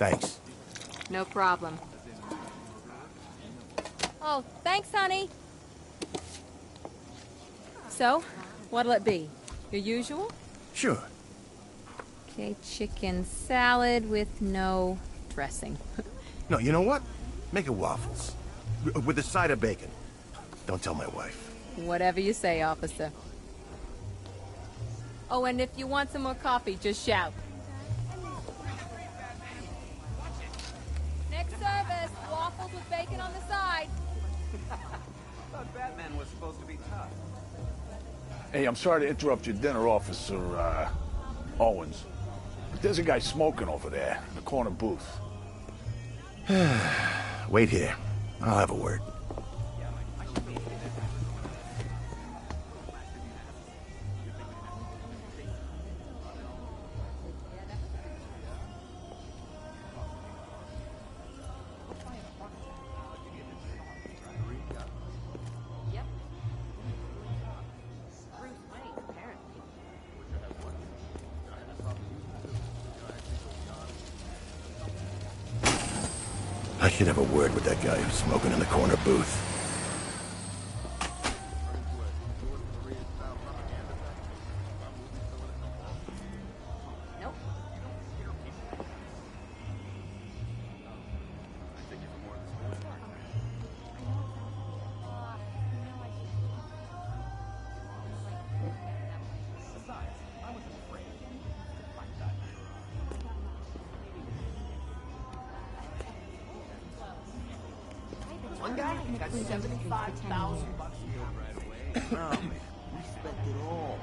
Thanks. No problem. Oh, thanks, honey. So, what'll it be? Your usual? Sure. Okay, chicken salad with no dressing. No, you know what? Make it waffles. With a side of bacon. Don't tell my wife. Whatever you say, officer. Oh, and if you want some more coffee, just shout. Next service, waffles with bacon on the side. Thought Batman was supposed to be tough. Hey, I'm sorry to interrupt your dinner, Officer, Owens. But there's a guy smoking over there in the corner booth. Wait here. I'll have a word. I should have a word with that guy who's smoking in the corner booth. Nope. One guy got $75,000 Oh, man. We spent it all.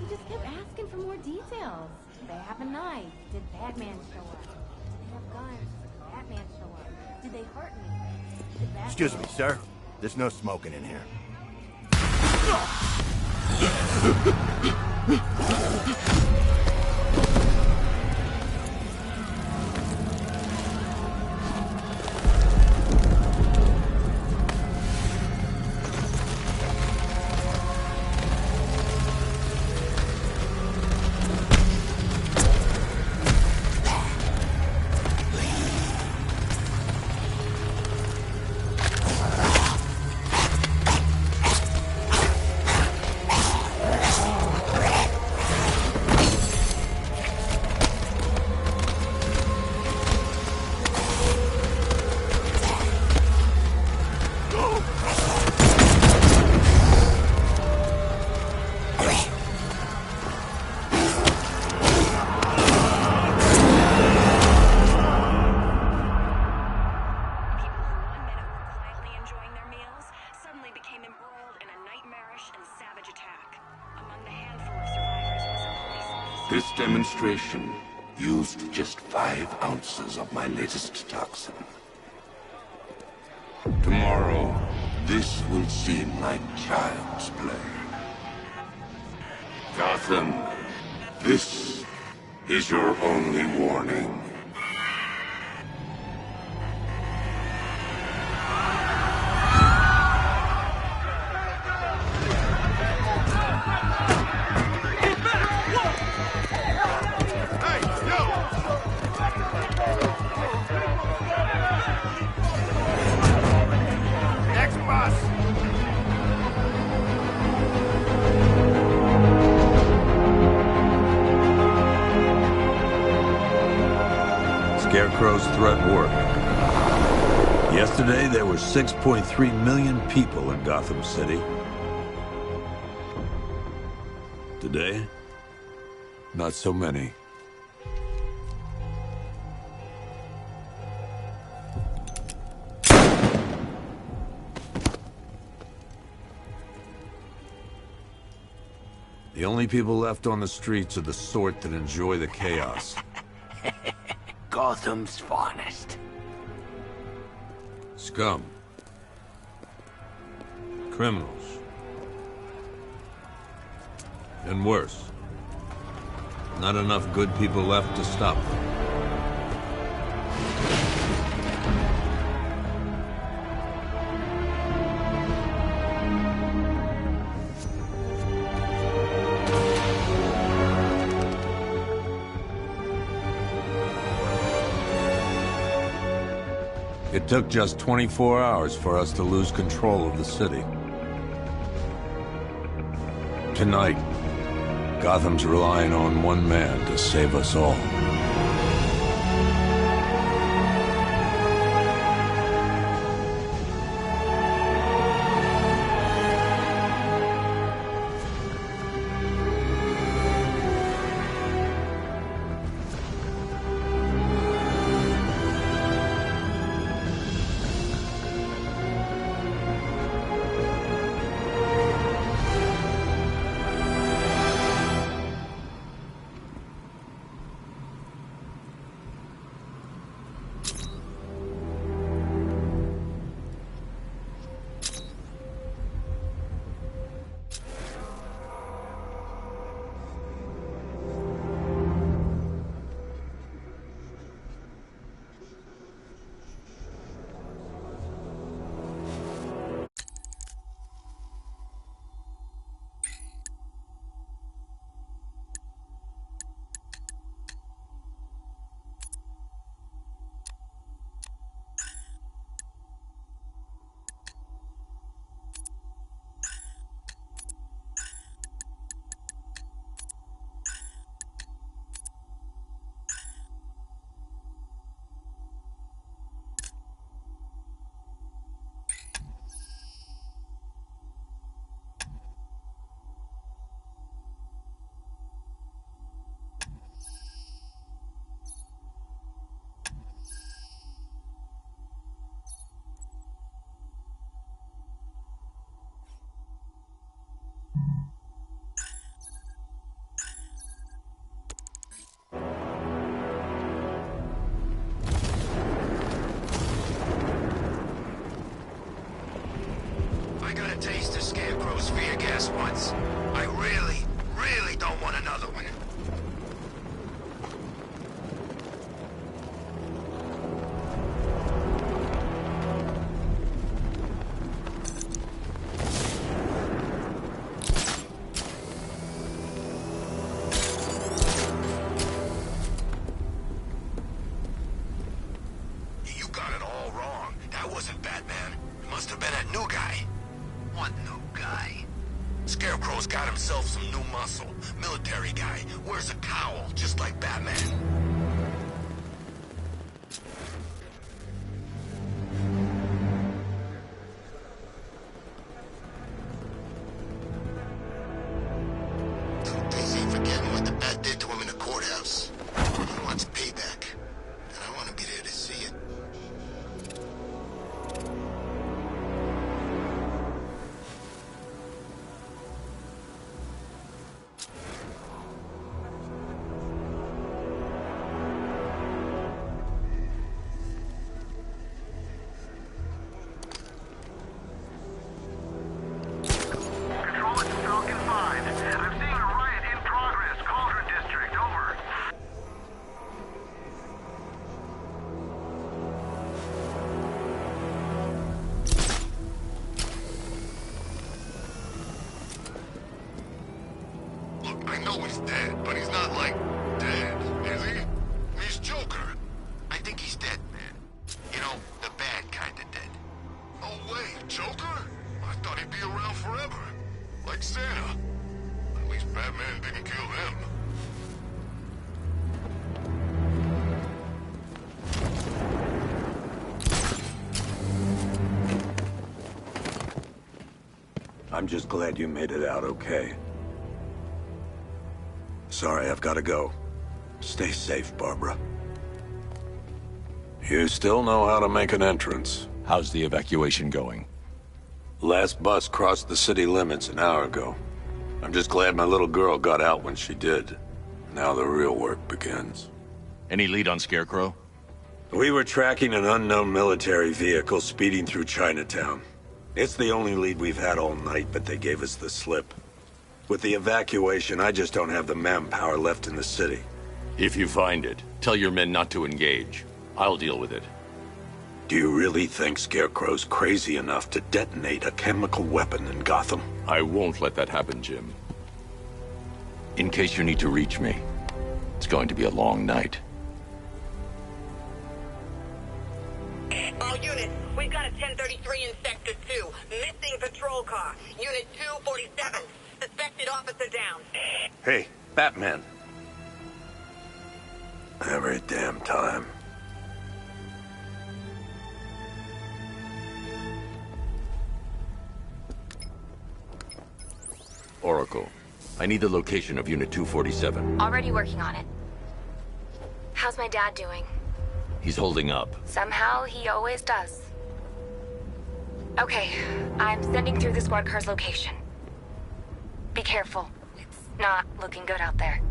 He just kept asking for more details. Did they have a knife? Did Batman show up? Did they have guns? Did Batman show up? Did they hurt me? Did Batman... Excuse me, sir. There's no smoking in here. This demonstration used just 5 ounces of my latest toxin. Tomorrow, this will seem like child's play. Gotham, this is your only warning. Scarecrow's threat worked. Yesterday, there were 6.3 million people in Gotham City. Today, not so many. The only people left on the streets are the sort that enjoy the chaos. Gotham's finest. Scum. Criminals. And worse. Not enough good people left to stop them. It took just 24 hours for us to lose control of the city. Tonight, Gotham's relying on one man to save us all. I got a taste of Scarecrow's fear gas once. I really, really don't want another one. You got it all wrong. That wasn't Batman. It must have been a new guy. What new guy? Scarecrow's got himself some new muscle. Military guy. Wears a cowl, just like Batman. Two things ain't forgetting what the Bat did to him in the courthouse. He wants payback. And I want to be there to see it. Control, it's Falcon 5. I'm seeing a riot in progress. Cauldron District, over. Look, I know he's dead, but he's not like dead, is he? He's Joker. I think he's dead, man. You know, the bad kind of dead. Oh wait, Joker? I thought he'd be around forever. Like Santa. At least Batman didn't kill him. I'm just glad you made it out okay. Sorry, I've got to go. Stay safe, Barbara. You still know how to make an entrance. How's the evacuation going? Last bus crossed the city limits an hour ago. I'm just glad my little girl got out when she did. Now the real work begins. Any lead on Scarecrow? We were tracking an unknown military vehicle speeding through Chinatown. It's the only lead we've had all night, but they gave us the slip. With the evacuation, I just don't have the manpower left in the city. If you find it, tell your men not to engage. I'll deal with it. Do you really think Scarecrow's crazy enough to detonate a chemical weapon in Gotham? I won't let that happen, Jim. In case you need to reach me, it's going to be a long night. Are units. We've got a 1033 in Sector 2. Missing patrol car. Unit 247. Suspected officer down. Hey, Batman. Every damn time. Oracle, I need the location of Unit 247. Already working on it. How's my dad doing? He's holding up. Somehow, he always does. Okay, I'm sending through the squad car's location. Be careful. It's not looking good out there.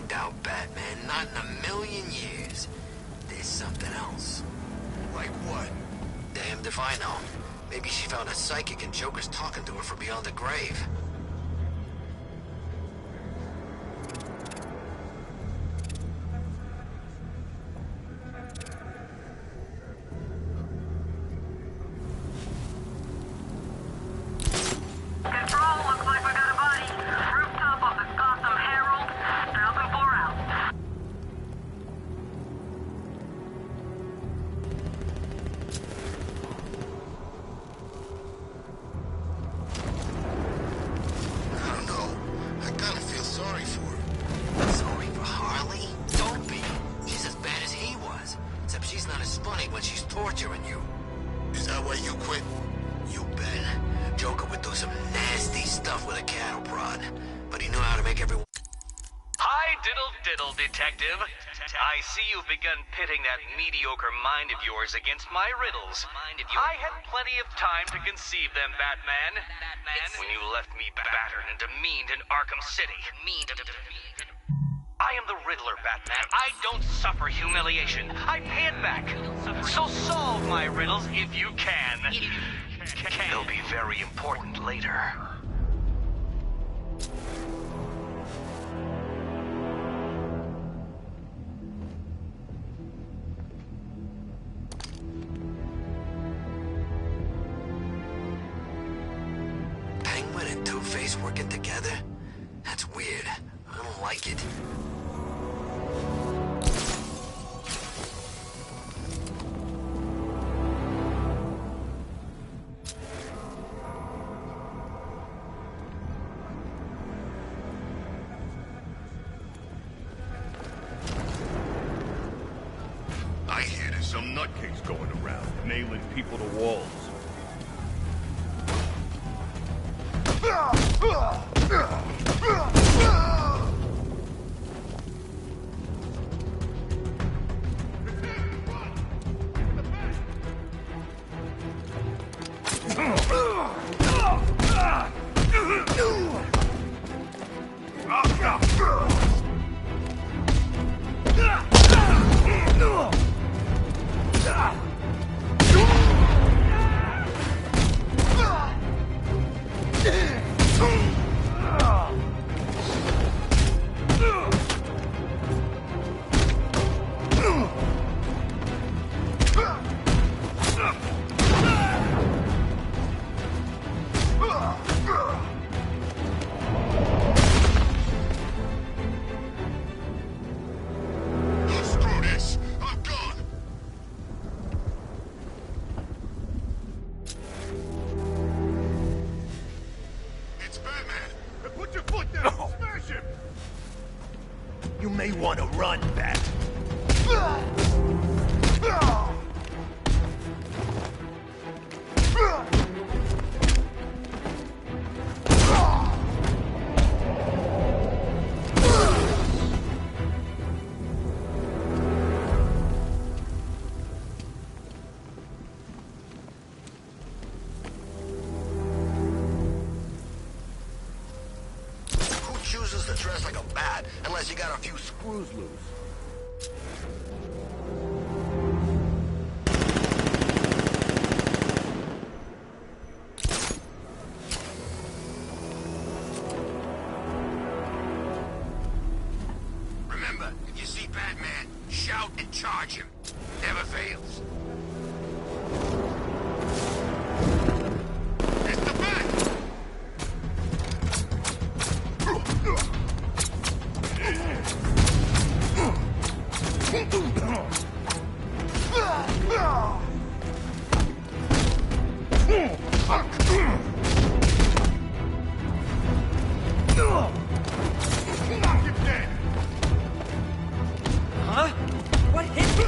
Down Batman, not in a million years. There's something else. Like what? Damned if I know. Maybe she found a psychic and Joker's talking to her from beyond the grave. I see you've begun pitting that mediocre mind of yours against my riddles. I had plenty of time to conceive them, Batman. When you left me battered and demeaned in Arkham City. I am the Riddler, Batman. I don't suffer humiliation. I pay it back. So solve my riddles if you can. They'll be very important later. Working together? That's weird. I don't like it. I hear there's some nutcase going around, nailing people to walls. You may want to run, Bat. Chooses to dress like a bat unless you got a few screws loose. Remember, if you see Batman, shout and charge him. Never fails. It's the Bat! Huh? What hit me?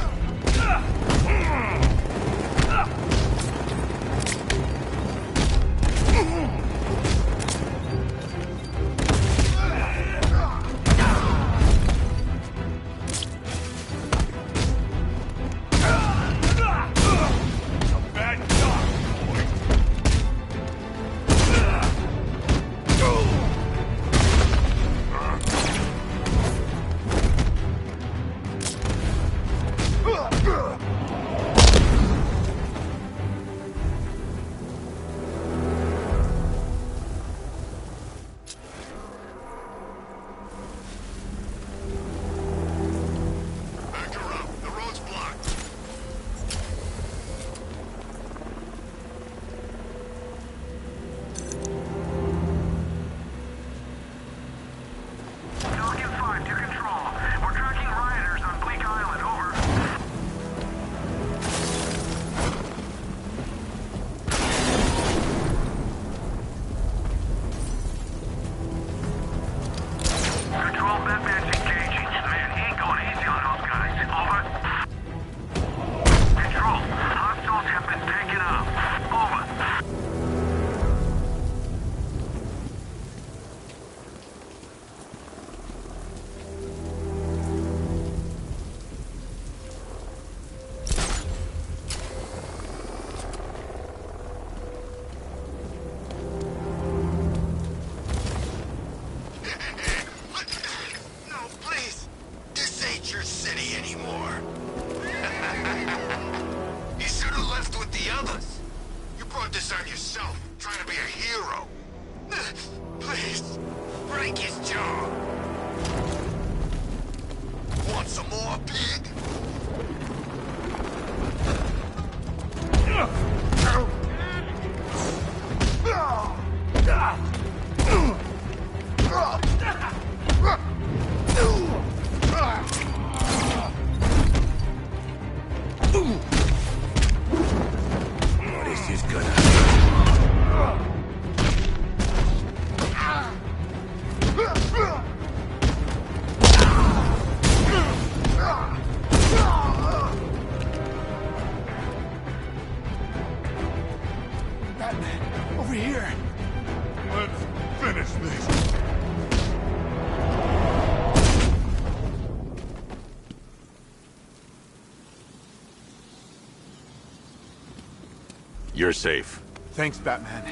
You're safe. Thanks, Batman.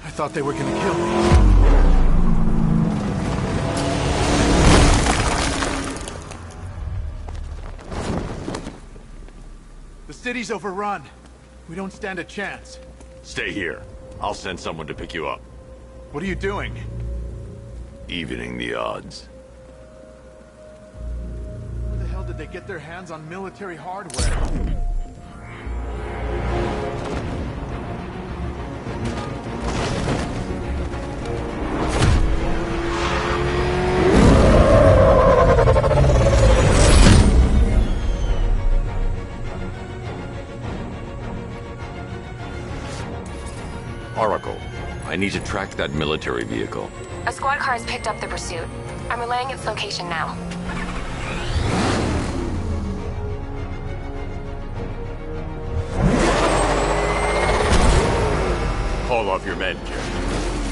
I thought they were gonna kill me. The city's overrun. We don't stand a chance. Stay here. I'll send someone to pick you up. What are you doing? Evening the odds. Where the hell did they get their hands on military hardware? Oracle, I need to track that military vehicle. A squad car has picked up the pursuit. I'm relaying its location now. Call off your men, Jim.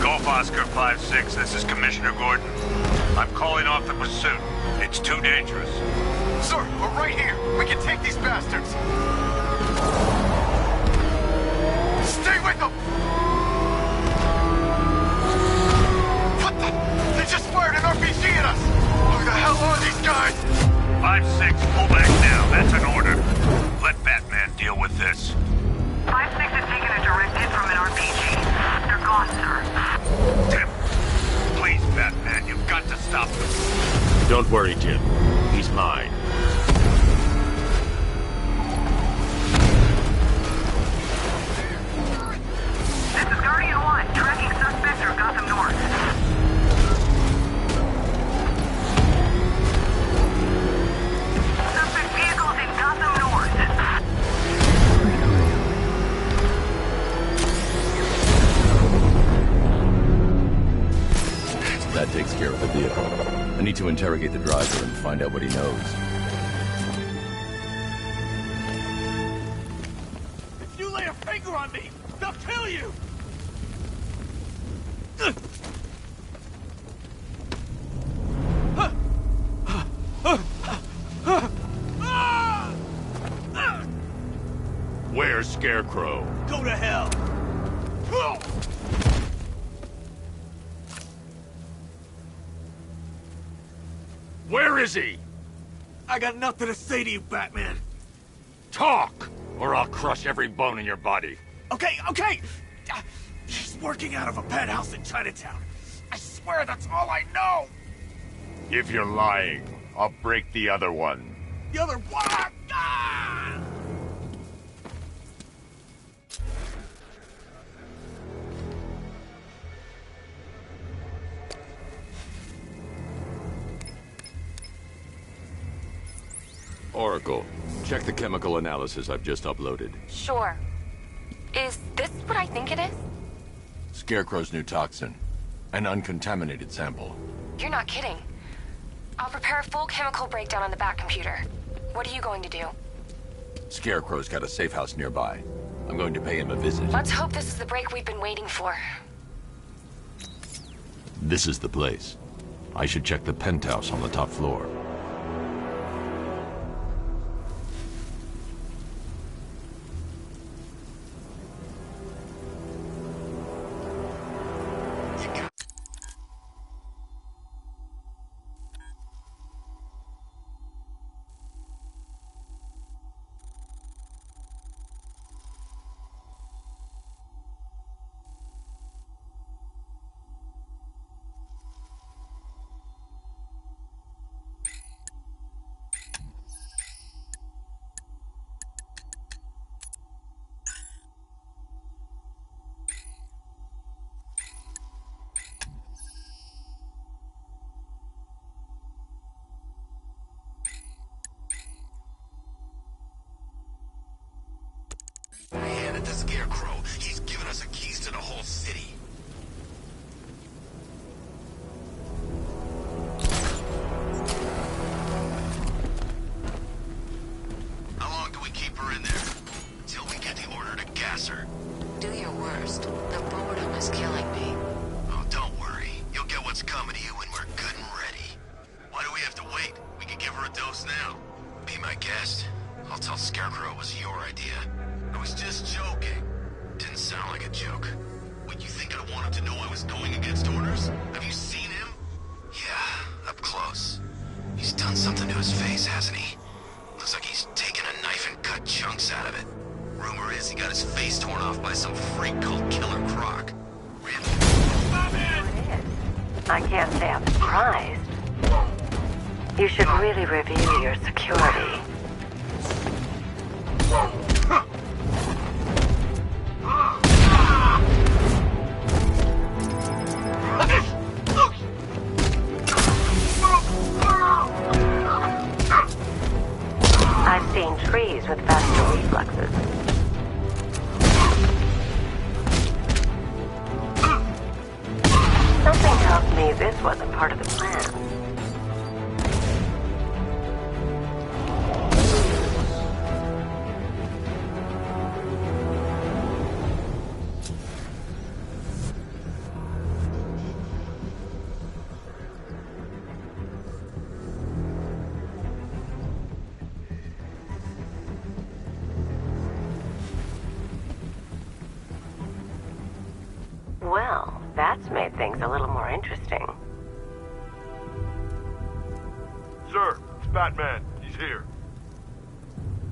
Golf Oscar 5-6, this is Commissioner Gordon. I'm calling off the pursuit. It's too dangerous. Sir, we're right here. We can take these bastards. Stay with them! What the? They just fired an RPG at us! Who the hell are these guys? 5-6, pull back now. That's an order. Let Batman deal with this. 5-6 has taken a direct hit from an RPG. They're gone, sir. Tim, please, Batman, you've got to stop them. Don't worry, Jim. He's mine. This is Guardian 1, tracking suspect through Gotham North. Suspect vehicles in Gotham North. That takes care of the vehicle. I need to interrogate the driver and find out what he knows. If you lay a finger on me, they'll kill you! Where's Scarecrow? Go to hell! Where is he? I got nothing to say to you, Batman. Talk, or I'll crush every bone in your body. Okay. He's working out of a penthouse in Chinatown. I swear that's all I know. If you're lying, I'll break the other one. The other one. Ah! Oracle, check the chemical analysis I've just uploaded. Sure. Is this what I think it is? Scarecrow's new toxin. An uncontaminated sample. You're not kidding. I'll prepare a full chemical breakdown on the back computer. What are you going to do? Scarecrow's got a safe house nearby. I'm going to pay him a visit. Let's hope this is the break we've been waiting for. This is the place. I should check the penthouse on the top floor. Man, at the Scarecrow, he's given us the keys to the whole city. How long do we keep her in there? Till we get the order to gas her. Do your worst. The boredom is killing me. Oh, don't worry. You'll get what's coming to you when we're good and ready. Why do we have to wait? We can give her a dose now. Be my guest. I'll tell Scarecrow it was your idea. I was just joking. Didn't sound like a joke. What, you think I wanted to know I was going against orders? Have you seen him? Yeah, up close. He's done something to his face, hasn't he? Looks like he's taken a knife and cut chunks out of it. Rumor is he got his face torn off by some freak called Killer Croc. Really? I can't say I'm surprised. You should really review your security. I've seen trees with faster reflexes. Something tells me this wasn't part of the plan. Well, that's made things a little more interesting. Sir, it's Batman. He's here.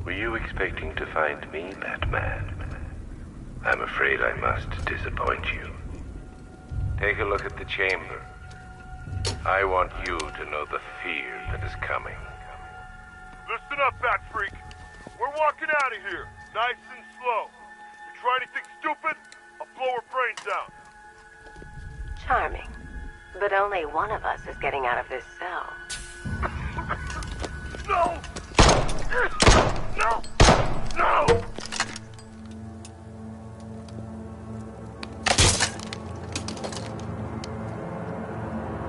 Were you expecting to find me, Batman? I'm afraid I must disappoint you. Take a look at the chamber. I want you to know the fear that is coming. Listen up, Bat Freak. We're walking out of here, nice and slow. You try anything stupid, I'll blow her brains out. Charming. But only one of us is getting out of this cell. No! No! No!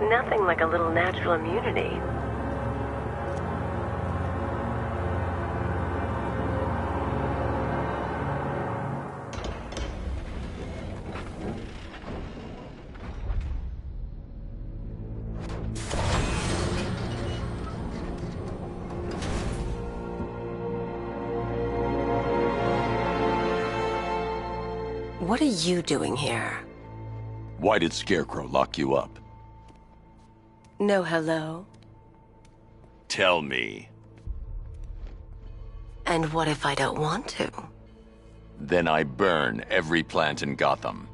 Nothing like a little natural immunity. What are you doing here? Why did Scarecrow lock you up? No hello? Tell me. And what if I don't want to? Then I burn every plant in Gotham.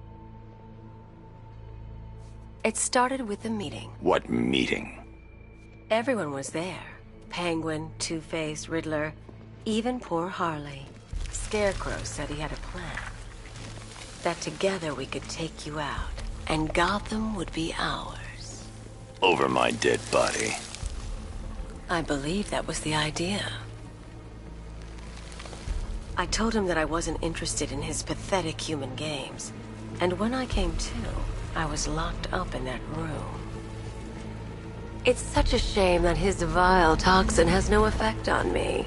It started with a meeting. What meeting? Everyone was there. Penguin, Two-Face, Riddler, even poor Harley. Scarecrow said he had a plan. That together we could take you out, and Gotham would be ours. Over my dead body. I believe that was the idea. I told him that I wasn't interested in his pathetic human games. And when I came to, I was locked up in that room. It's such a shame that his vile toxin has no effect on me.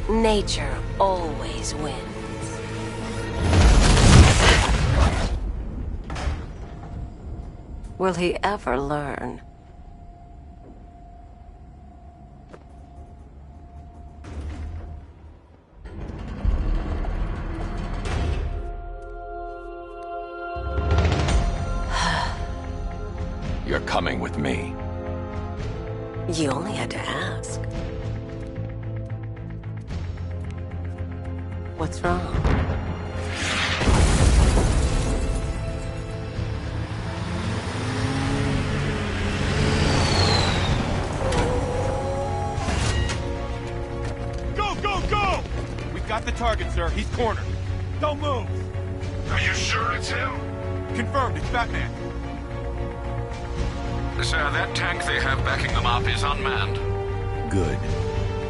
Nature always wins. Will he ever learn? You're coming with me. You only had to ask. What's wrong? Got the target, sir. He's cornered. Don't move. Are you sure it's him? Confirmed. It's Batman. Sir, that tank they have backing them up is unmanned. Good.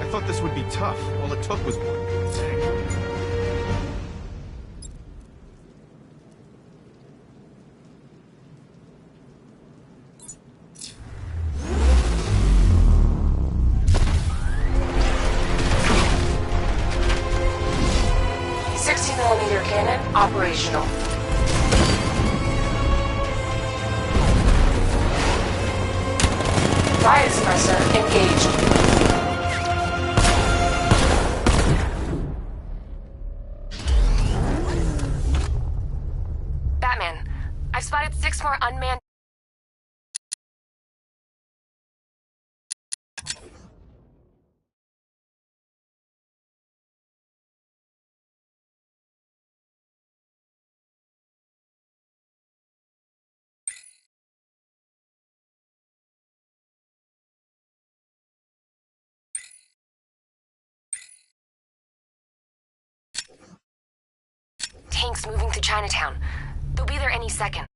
I thought this would be tough. All it took was one tank. Operational. Riot suppressor engaged. Batman, I've spotted 6 more unmanned. Tanks moving to Chinatown. They'll be there any second.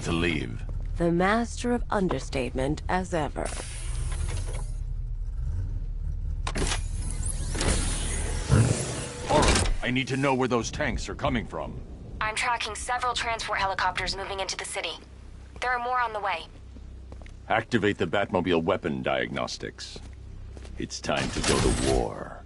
to leave. The master of understatement as ever. I need to know where those tanks are coming from. I'm tracking several transport helicopters moving into the city. There are more on the way. Activate the Batmobile weapon diagnostics. It's time to go to war.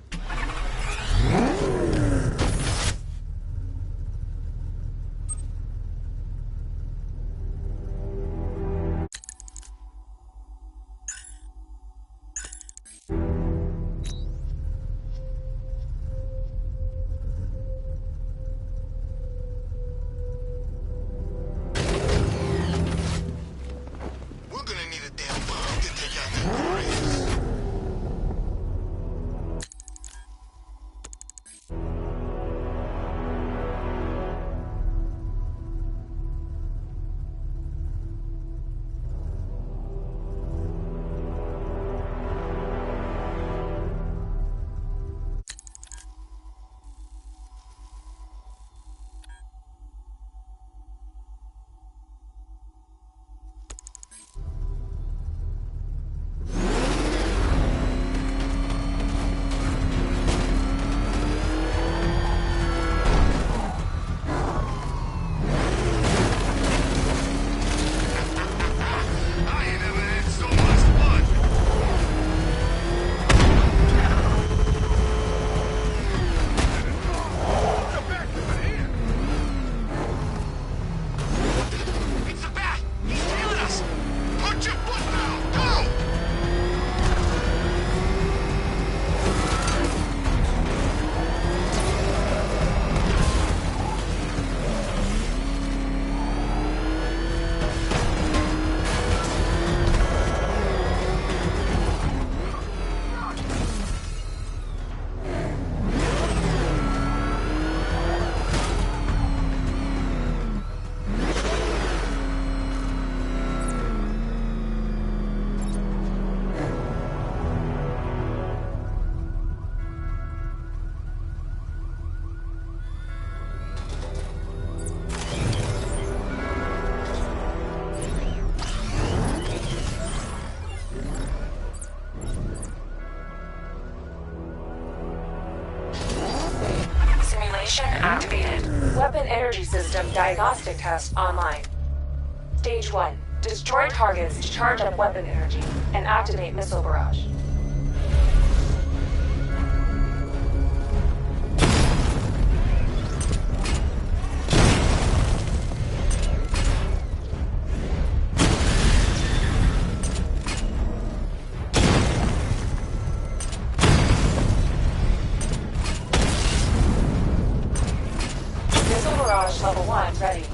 Activated. Weapon energy system diagnostic test online. Stage 1. Destroy targets to charge up weapon energy and activate missile barrage. Level 1 ready.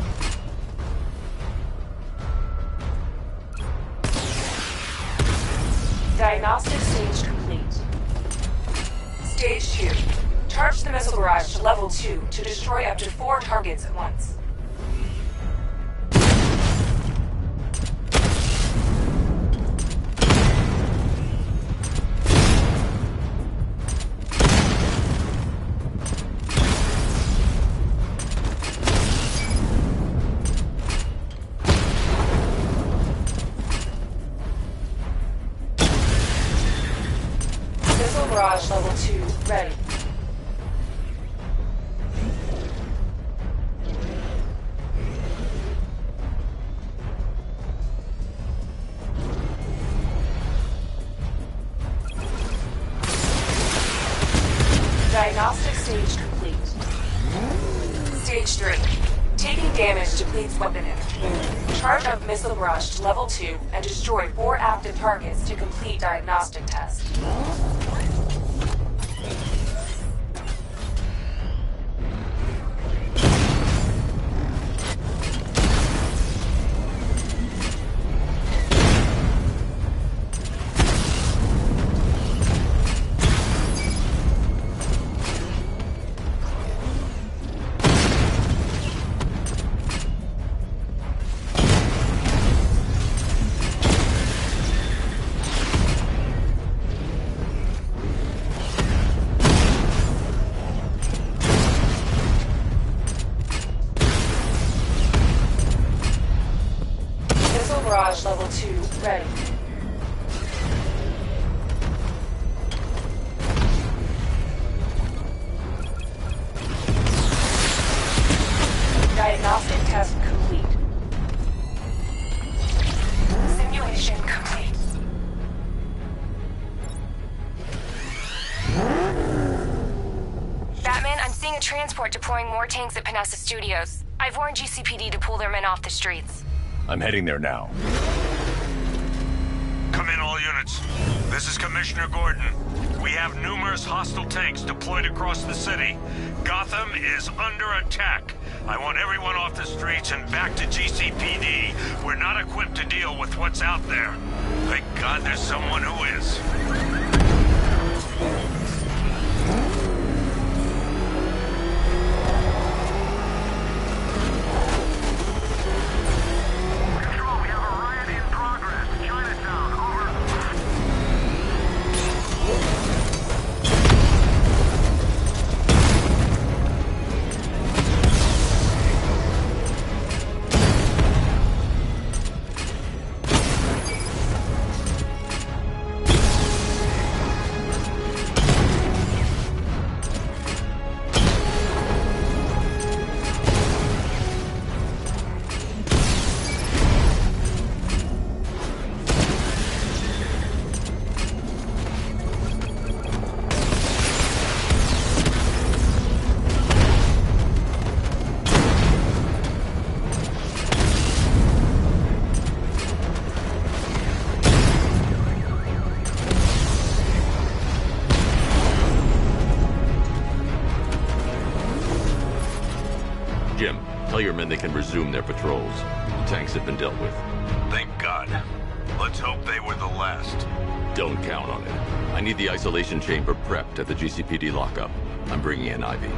Diagnostic stage complete. Stage 2. Charge the missile barrage to level 2 to destroy up to 4 targets at once. Barrage level 2 ready. Diagnostic stage complete. Stage 3. Taking damage depletes weapon energy. Charge up missile barrage to level 2 and destroy 4 active targets to complete diagnostic test. barrage level 2 ready. Diagnostic test complete. Simulation complete. Batman, I'm seeing a transport deploying more tanks at Panessa Studios. I've warned GCPD to pull their men off the streets. I'm heading there now. Come in, all units. This is Commissioner Gordon. We have numerous hostile tanks deployed across the city. Gotham is under attack. I want everyone off the streets and back to GCPD. We're not equipped to deal with what's out there. Thank God there's someone who is. Jim, tell your men they can resume their patrols. The tanks have been dealt with. Thank God. Let's hope they were the last. Don't count on it. I need the isolation chamber prepped at the GCPD lockup. I'm bringing in Ivy.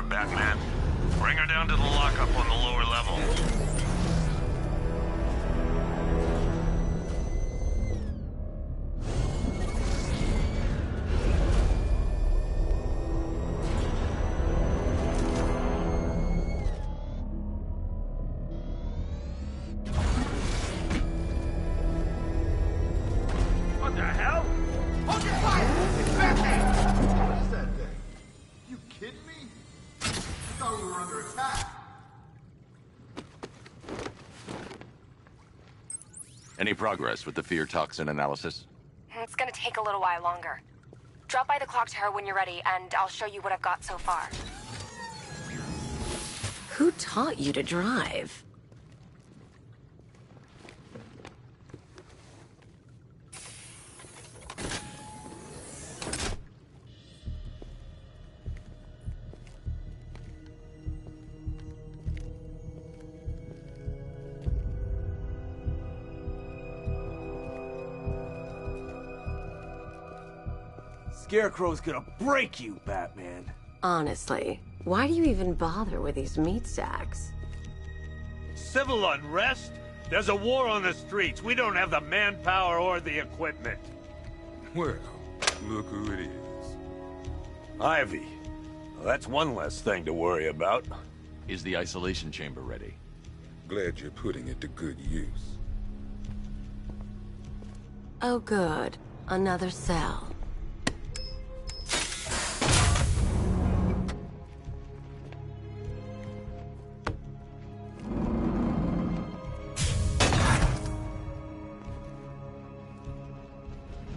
Batman. Bring her down to the lockup on the lower level. What the hell? Hold your fire! It's Batman! What is that thing? You kidding me? I thought we were under attack. Any progress with the fear toxin analysis? It's gonna take a little while longer. Drop by the clock tower when you're ready, and I'll show you what I've got so far. Who taught you to drive? Scarecrow's gonna break you, Batman. Honestly, why do you even bother with these meat sacks? Civil unrest? There's a war on the streets. We don't have the manpower or the equipment. Well, look who it is. Ivy. Well, that's one less thing to worry about. Is the isolation chamber ready? Glad you're putting it to good use. Oh good, another cell.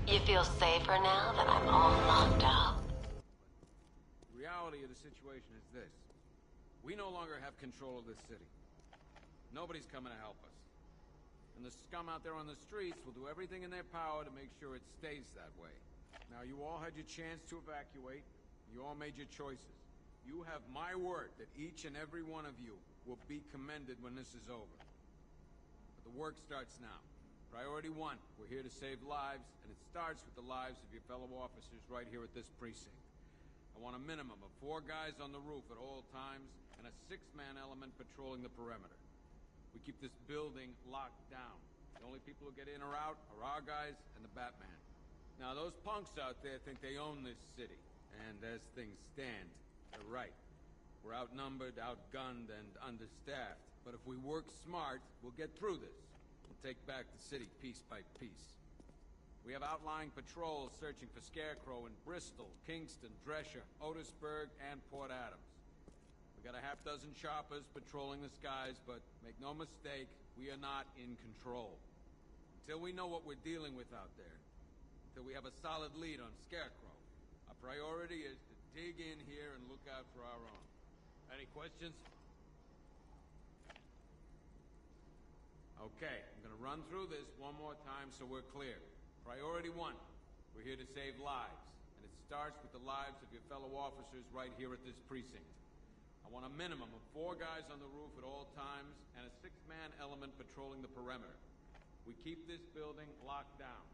You feel safer now that I'm all locked up? The reality of the situation is this. We no longer have control of this city. Nobody's coming to help us. And the scum out there on the streets will do everything in their power to make sure it stays that way. Now, you all had your chance to evacuate. You all made your choices. You have my word that each and every one of you will be commended when this is over. But the work starts now. Priority 1, we're here to save lives, and it starts with the lives of your fellow officers right here at this precinct. I want a minimum of 4 guys on the roof at all times, and a 6-man element patrolling the perimeter. We keep this building locked down. The only people who get in or out are our guys and the Batman. Now, those punks out there think they own this city, and as things stand, they're right. We're outnumbered, outgunned, and understaffed. But if we work smart, we'll get through this. We'll take back the city piece by piece. We have outlying patrols searching for Scarecrow in Bristol, Kingston, Drescher, Otisburg, and Port Adams. We got a half-dozen choppers patrolling the skies, but make no mistake, we are not in control. Until we know what we're dealing with out there, until we have a solid lead on Scarecrow, our priority is to dig in here and look out for our own. Any questions? Okay, I'm gonna run through this one more time so we're clear. Priority 1, we're here to save lives, and it starts with the lives of your fellow officers right here at this precinct. I want a minimum of 4 guys on the roof at all times, and a 6-man element patrolling the perimeter. We keep this building locked down.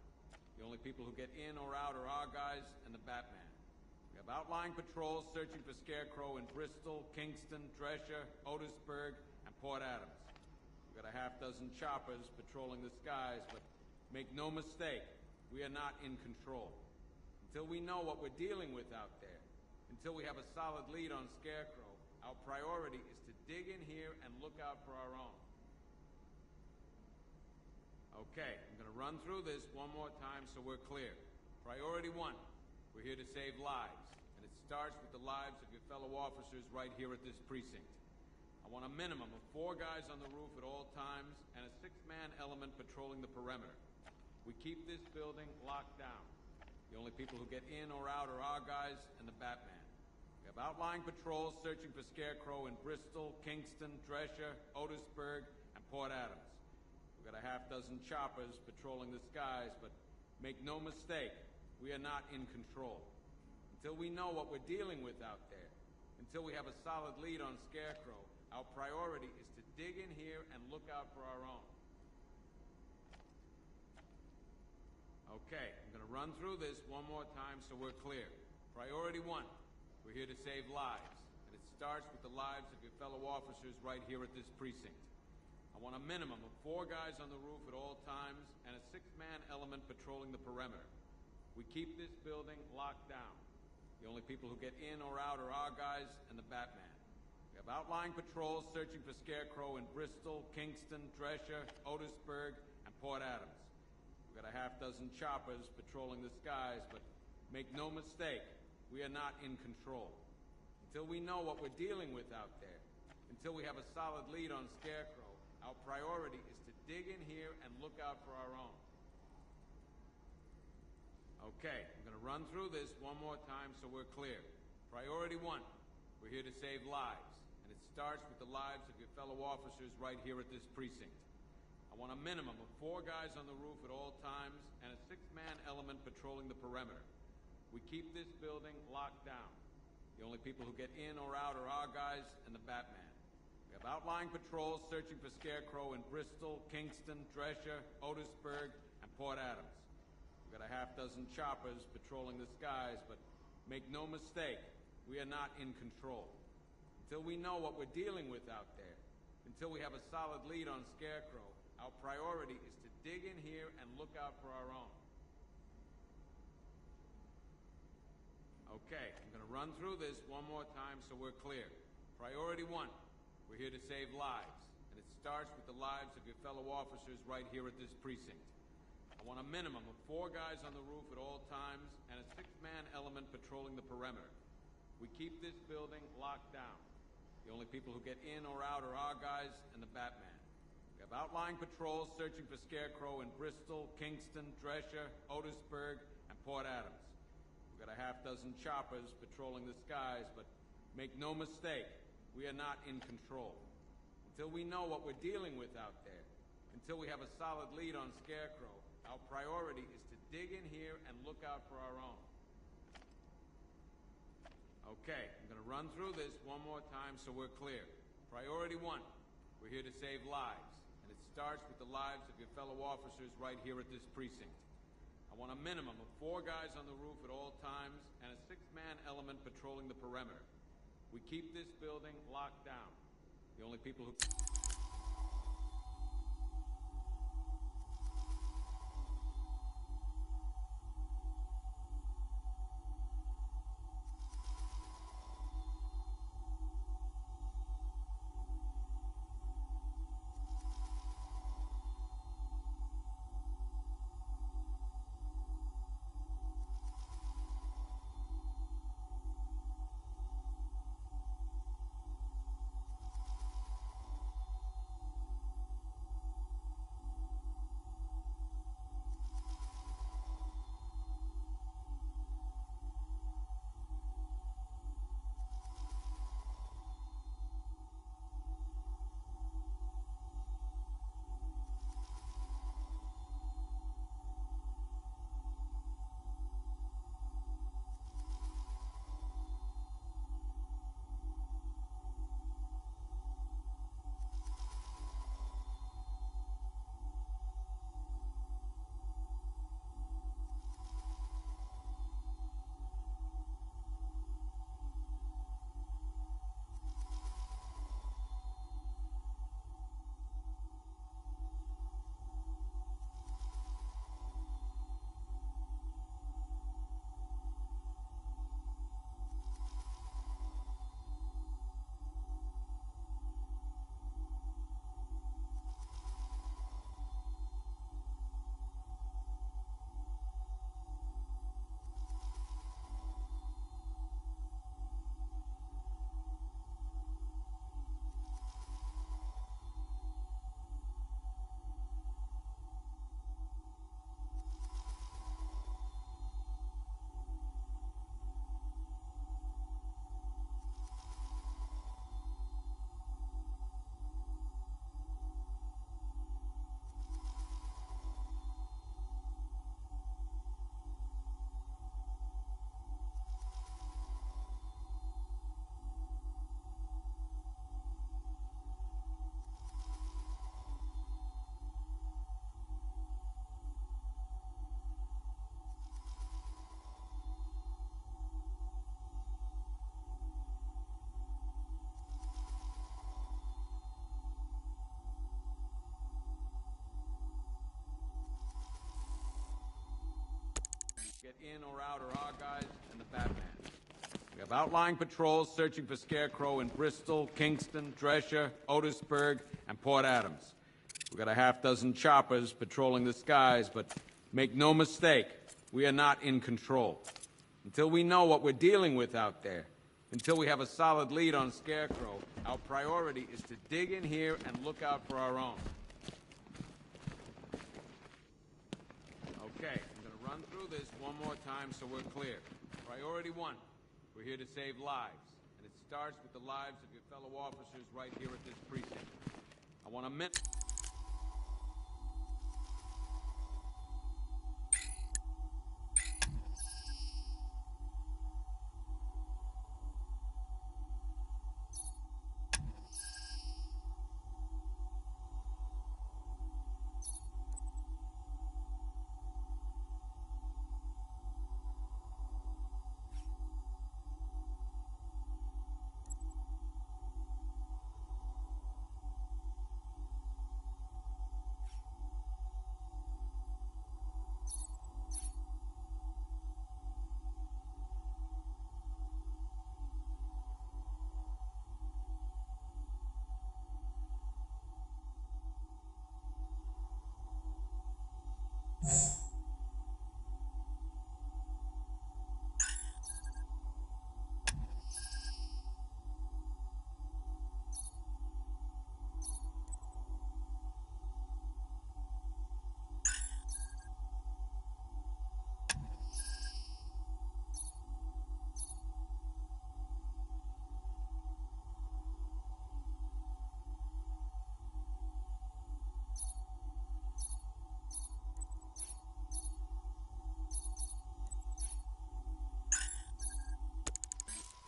The only people who get in or out are our guys and the Batman. We have outlying patrols searching for Scarecrow in Bristol, Kingston, Drescher, Otisburg, and Port Adams. We've got a half-dozen choppers patrolling the skies, but make no mistake, we are not in control. Until we know what we're dealing with out there, until we have a solid lead on Scarecrow, our priority is to dig in here and look out for our own. Okay, I'm gonna run through this one more time so we're clear. Priority 1, we're here to save lives, and it starts with the lives of your fellow officers right here at this precinct. I want a minimum of 4 guys on the roof at all times, and a 6-man element patrolling the perimeter. We keep this building locked down. The only people who get in or out are our guys and the Batman. We have outlying patrols searching for Scarecrow in Bristol, Kingston, Drescher, Otisburg, and Port Adams. We've got a half-dozen choppers patrolling the skies, but make no mistake, we are not in control. Until we know what we're dealing with out there, until we have a solid lead on Scarecrow, our priority is to dig in here and look out for our own. Okay, I'm gonna run through this one more time so we're clear. Priority 1, we're here to save lives, and it starts with the lives of your fellow officers right here at this precinct. I want a minimum of 4 guys on the roof at all times, and a 6-man element patrolling the perimeter. We keep this building locked down. The only people who get in or out are our guys and the Batman. We have outlying patrols searching for Scarecrow in Bristol, Kingston, Drescher, Otisburg, and Port Adams. We've got a half-dozen choppers patrolling the skies, but make no mistake, we are not in control. Until we know what we're dealing with out there, until we have a solid lead on Scarecrow, our priority is to dig in here and look out for our own. Okay, I'm gonna run through this one more time so we're clear. Priority 1, we're here to save lives, and it starts with the lives of your fellow officers right here at this precinct. I want a minimum of 4 guys on the roof at all times, and a 6-man element patrolling the perimeter. We keep this building locked down. The only people who get in or out are our guys and the Batman. We have outlying patrols searching for Scarecrow in Bristol, Kingston, Drescher, Otisburg, and Port Adams. We've got a half-dozen choppers patrolling the skies, but make no mistake, we are not in control. Until we know what we're dealing with out there, until we have a solid lead on Scarecrow, our priority is to dig in here and look out for our own. Okay, I'm gonna run through this one more time so we're clear. Priority 1, we're here to save lives, and it starts with the lives of your fellow officers right here at this precinct. I want a minimum of 4 guys on the roof at all times, and a 6-man element patrolling the perimeter. We keep this building locked down. The only people who get in or out are our guys and the Batman. We We have outlying patrols searching for Scarecrow in Bristol, Kingston, Drescher, Otisburg, and Port Adams. We've got a half dozen choppers patrolling the skies, but make no mistake, we are not in control. Until we know what we're dealing with out there, until we have a solid lead on Scarecrow, our priority is to dig in here and look out for our own. Okay, I'm gonna run through this one more time so we're clear. Priority 1, we're here to save lives, and it starts with the lives of your fellow officers right here at this precinct. I want a minimum of 4 guys on the roof at all times, and a 6-man element patrolling the perimeter. We keep this building locked down. The only people who... Get in or out are our guys and the Batman. We have outlying patrols searching for Scarecrow in Bristol, Kingston, Drescher, Otisburg, and Port Adams. We've got a half dozen choppers patrolling the skies, but make no mistake, we are not in control. Until we know what we're dealing with out there, until we have a solid lead on Scarecrow, our priority is to dig in here and look out for our own. Okay, I'm gonna run through this one more time so we're clear. Priority 1, we're here to save lives, and it starts with the lives of your fellow officers right here at this precinct. I want a minute.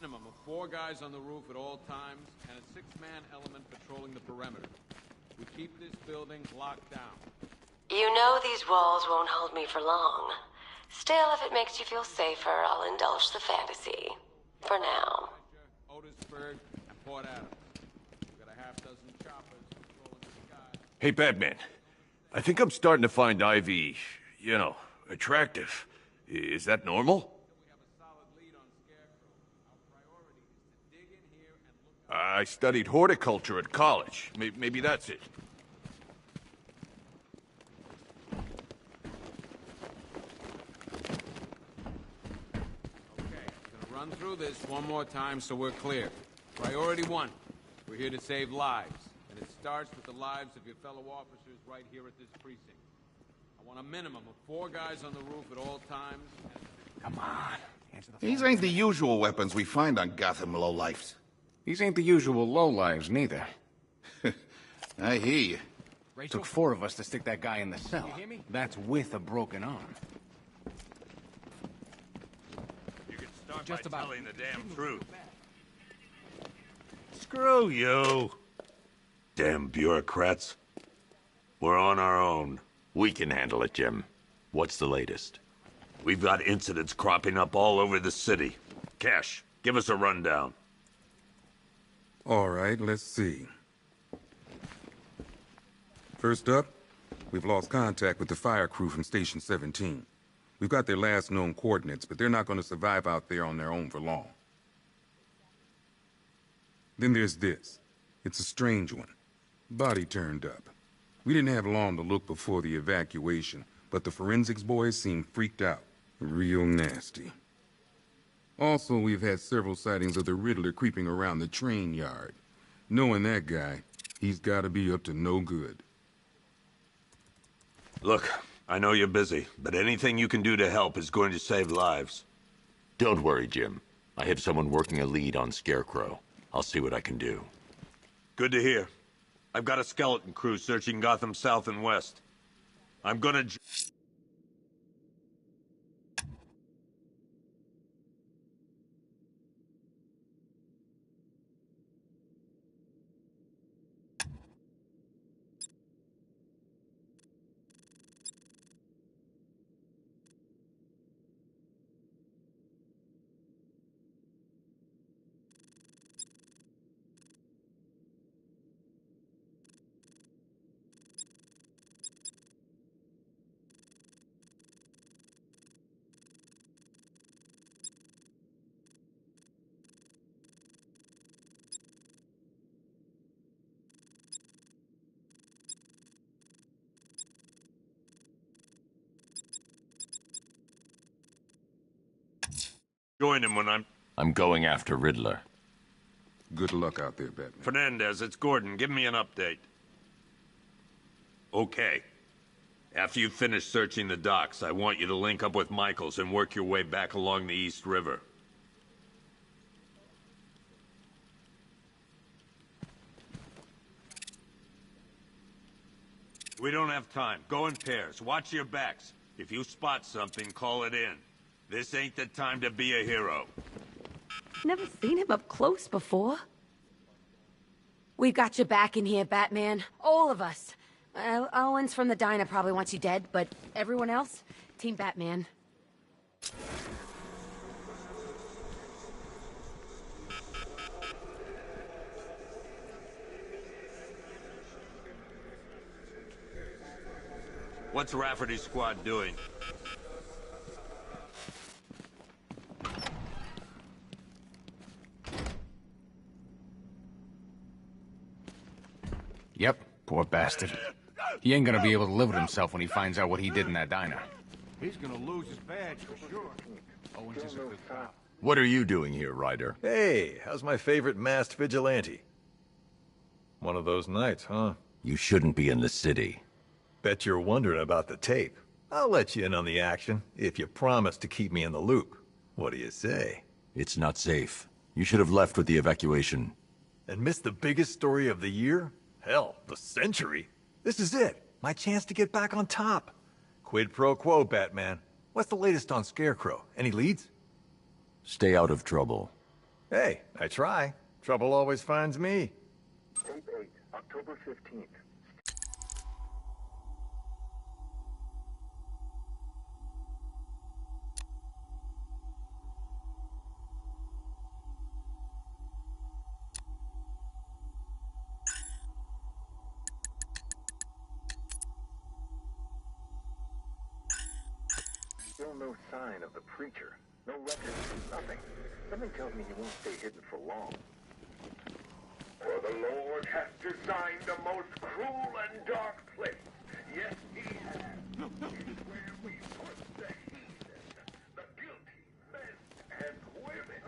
minimum of 4 guys on the roof at all times and a 6-man element patrolling the perimeter. We keep this building locked down. You know these walls won't hold me for long. Still, if it makes you feel safer, I'll indulge the fantasy. For now. Otisburg and Port Adams. We've got a half dozen choppers patrolling the sky. Hey, Batman. I think I'm starting to find Ivy, you know, attractive. Is that normal? I studied horticulture at college. Maybe that's it. Run through this one more time so we're clear. Priority 1. We're here to save lives. And it starts with the lives of your fellow officers right here at this precinct. I want a minimum of 4 guys on the roof at all times. Come on. These ain't the usual weapons we find on Gotham lowlifes. These ain't the usual lowlives, neither. I hear you. Took 4 of us to stick that guy in the cell. That's with a broken arm. You can start Just by about. telling the damn truth. Screw you. Damn bureaucrats. We're on our own. We can handle it, Jim. What's the latest? We've got incidents cropping up all over the city. Cash, give us a rundown. All right, let's see. First up, we've lost contact with the fire crew from Station 17. We've got their last known coordinates, but they're not going to survive out there on their own for long. Then there's this. It's a strange one. Body turned up. We didn't have long to look before the evacuation, but the forensics boys seemed freaked out. Real nasty. Also, we've had several sightings of the Riddler creeping around the train yard. Knowing that guy, he's got to be up to no good. Look, I know you're busy, but anything you can do to help is going to save lives. Don't worry, Jim. I have someone working a lead on Scarecrow. I'll see what I can do. Good to hear. I've got a skeleton crew searching Gotham south and west. I'm gonna... Join him when I'm going after Riddler. Good luck out there, Batman. Fernandez, it's Gordon. Give me an update. Okay. After you finish searching the docks, I want you to link up with Michaels and work your way back along the East River. We don't have time. Go in pairs. Watch your backs. If you spot something, call it in. This ain't the time to be a hero. Never seen him up close before. We've got your back in here, Batman. All of us. Owens from the diner probably wants you dead, but everyone else? Team Batman. What's Rafferty's squad doing? Yep, poor bastard. He ain't gonna be able to live with himself when he finds out what he did in that diner. He's gonna lose his badge for sure. Owens is a good cop. What are you doing here, Ryder? Hey, how's my favorite masked vigilante? One of those nights, huh? You shouldn't be in the city. Bet you're wondering about the tape. I'll let you in on the action, if you promise to keep me in the loop. What do you say? It's not safe. You should have left with the evacuation. And missed the biggest story of the year? Hell, the century. This is it. My chance to get back on top. Quid pro quo, Batman. What's the latest on Scarecrow? Any leads? Stay out of trouble. Hey, I try. Trouble always finds me. Tape 8, October 15th. Still no sign of the preacher. No records, nothing. Something tells me he won't stay hidden for long. For the Lord hath designed a most cruel and dark place. Yes, he has. It's where we put the heathen, the guilty men and women.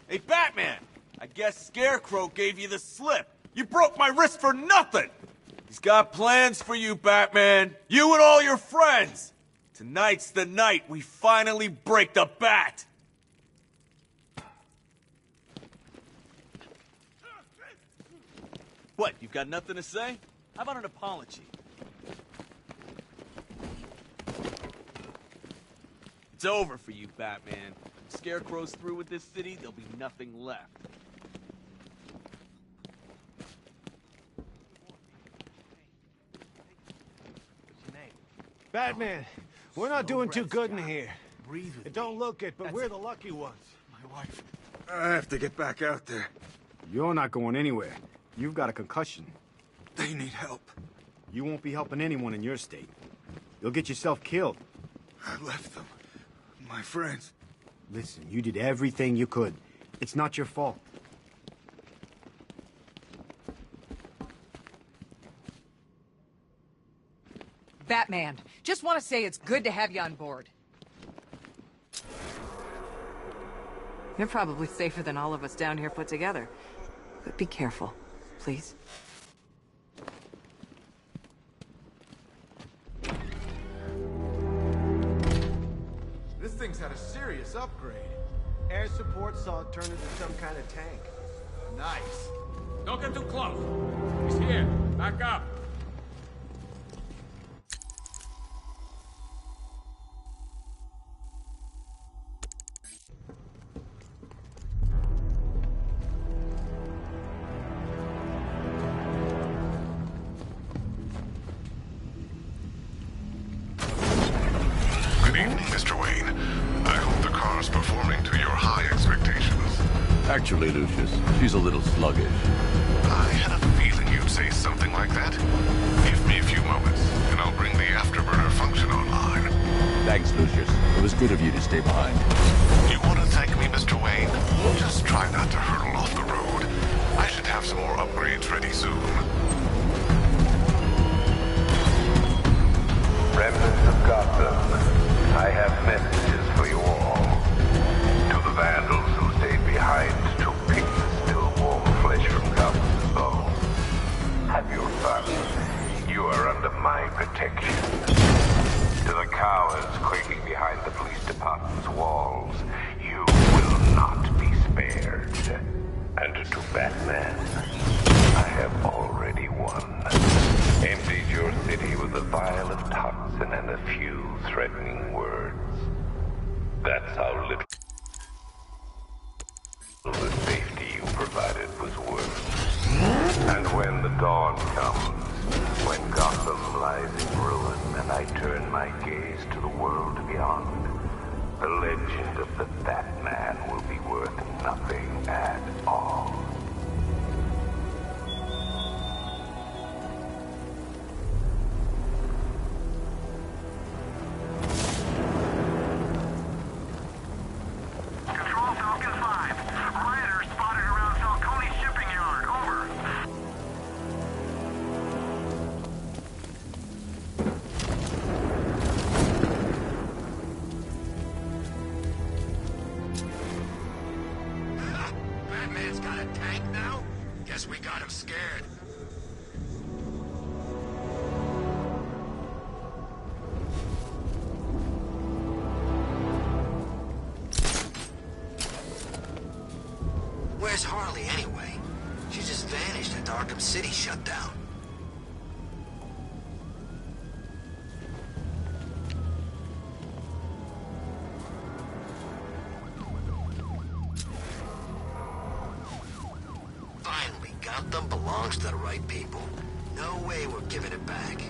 Hey, Batman! I guess Scarecrow gave you the slip. You broke my wrist for nothing! He's got plans for you, Batman. You and all your friends. Tonight's the night we finally break the bat. What, you got nothing to say? How about an apology? It's over for you, Batman. If Scarecrow's through with this city, there'll be nothing left. Batman, we're not doing too good in here. It don't look it, but we're the lucky ones. My wife. I have to get back out there. You're not going anywhere. You've got a concussion. They need help. You won't be helping anyone in your state. You'll get yourself killed. I left them. My friends. Listen, you did everything you could. It's not your fault. Batman, just want to say it's good to have you on board. You're probably safer than all of us down here put together. But be careful, please. This thing's had a serious upgrade. Air support saw it turn into some kind of tank. Nice. Don't get too close. He's here. Back up. Good evening, Mr. Wayne. I hope the car's performing to your high expectations. Actually, Lucius, she's a little sluggish. I had a feeling you'd say something like that. Give me a few moments, and I'll bring the afterburner function online. Thanks, Lucius. It was good of you to stay behind. You want to thank me, Mr. Wayne? Just try not to hurtle off the road. I should have some more upgrades ready soon. Remnants of Gotham, I have messages for you all. To the vandals who stayed behind to pick the still warm flesh from Gotham's bones. Have your fun. You are under my protection. To the cowards quaking behind the police department's walls, you will not be spared. And to Batman, I have already won. Emptied your city with a vial of toxin and a few threatening words. That's how little the safety you provided was worth. And when the dawn comes, when Gotham lies in ruin and I turn my gaze to the world beyond, the legend of the Batman will be worth nothing at all. Control Falcon 5. Rioters spotted around Falcone shipping yard. Over. Batman's got a tank now? Guess we got him scared. Where's Harley anyway? She just vanished after Arkham City shut down. Gotham belongs to the right people. No way we're giving it back.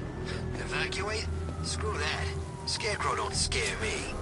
Evacuate? Screw that. Scarecrow don't scare me.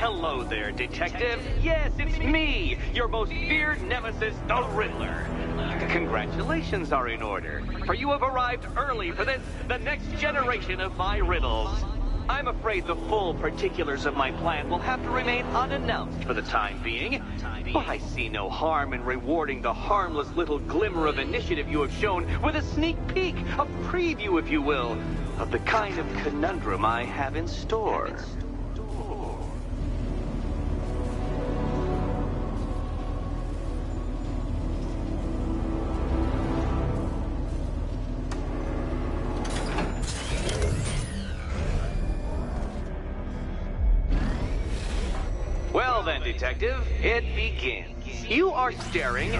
Hello there, Detective. Yes, it's me, your most feared nemesis, the Riddler. Congratulations are in order, for you have arrived early for this, the next generation of my riddles. I'm afraid the full particulars of my plan will have to remain unannounced for the time being, but I see no harm in rewarding the harmless little glimmer of initiative you have shown with a sneak peek, a preview, if you will, of the kind of conundrum I have in store. Well then, Detective, it begins. You are staring...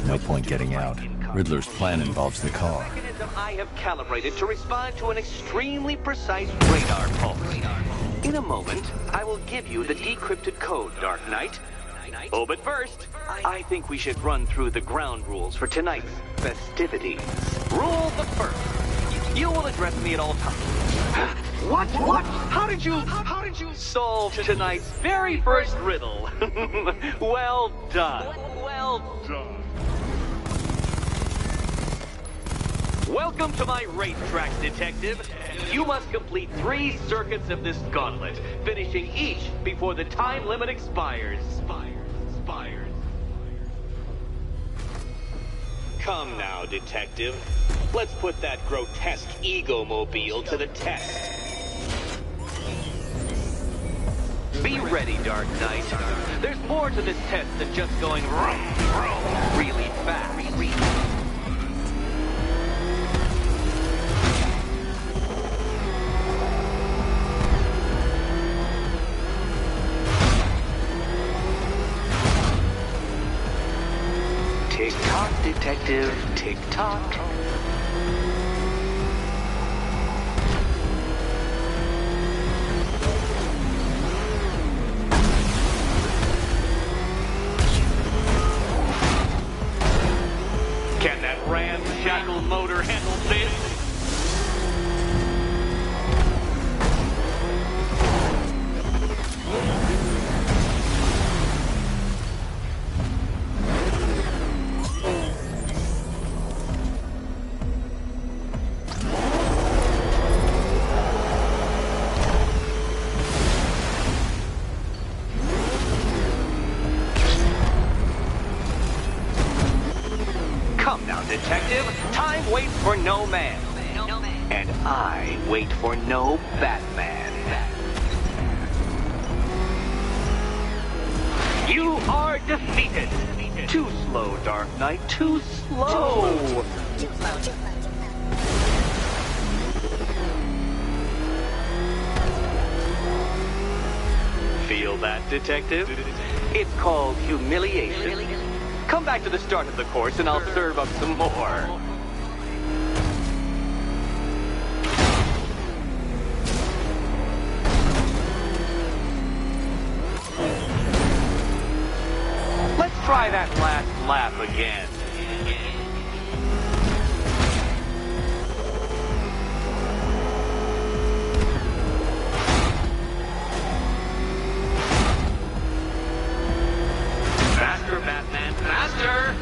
No point getting out. Riddler's plan involves the car. Mechanism I have calibrated to respond to an extremely precise radar pulse. In a moment, I will give you the decrypted code, Dark Knight. Oh, but first, I think we should run through the ground rules for tonight's festivities. Rule the first. You will address me at all times. What? How did you solve tonight's very first riddle? Well done. Well done. Welcome to my racetrack, Detective. You must complete 3 circuits of this gauntlet, finishing each before the time limit expires. Come now, Detective. Let's put that grotesque ego-mobile to the test. Be ready, Dark Knight. There's more to this test than just going really fast. Tick-tock, Detective, tick-tock. Can that ramshackle motor handle this? Come now, Detective. Time waits for no man. And I wait for no Batman. You are defeated. Too slow, Dark Knight. Too slow. Feel that, Detective? It's called humiliation. Come back to the start of the course and I'll serve up some more. Let's try that last lap again. Faster, Batman, faster!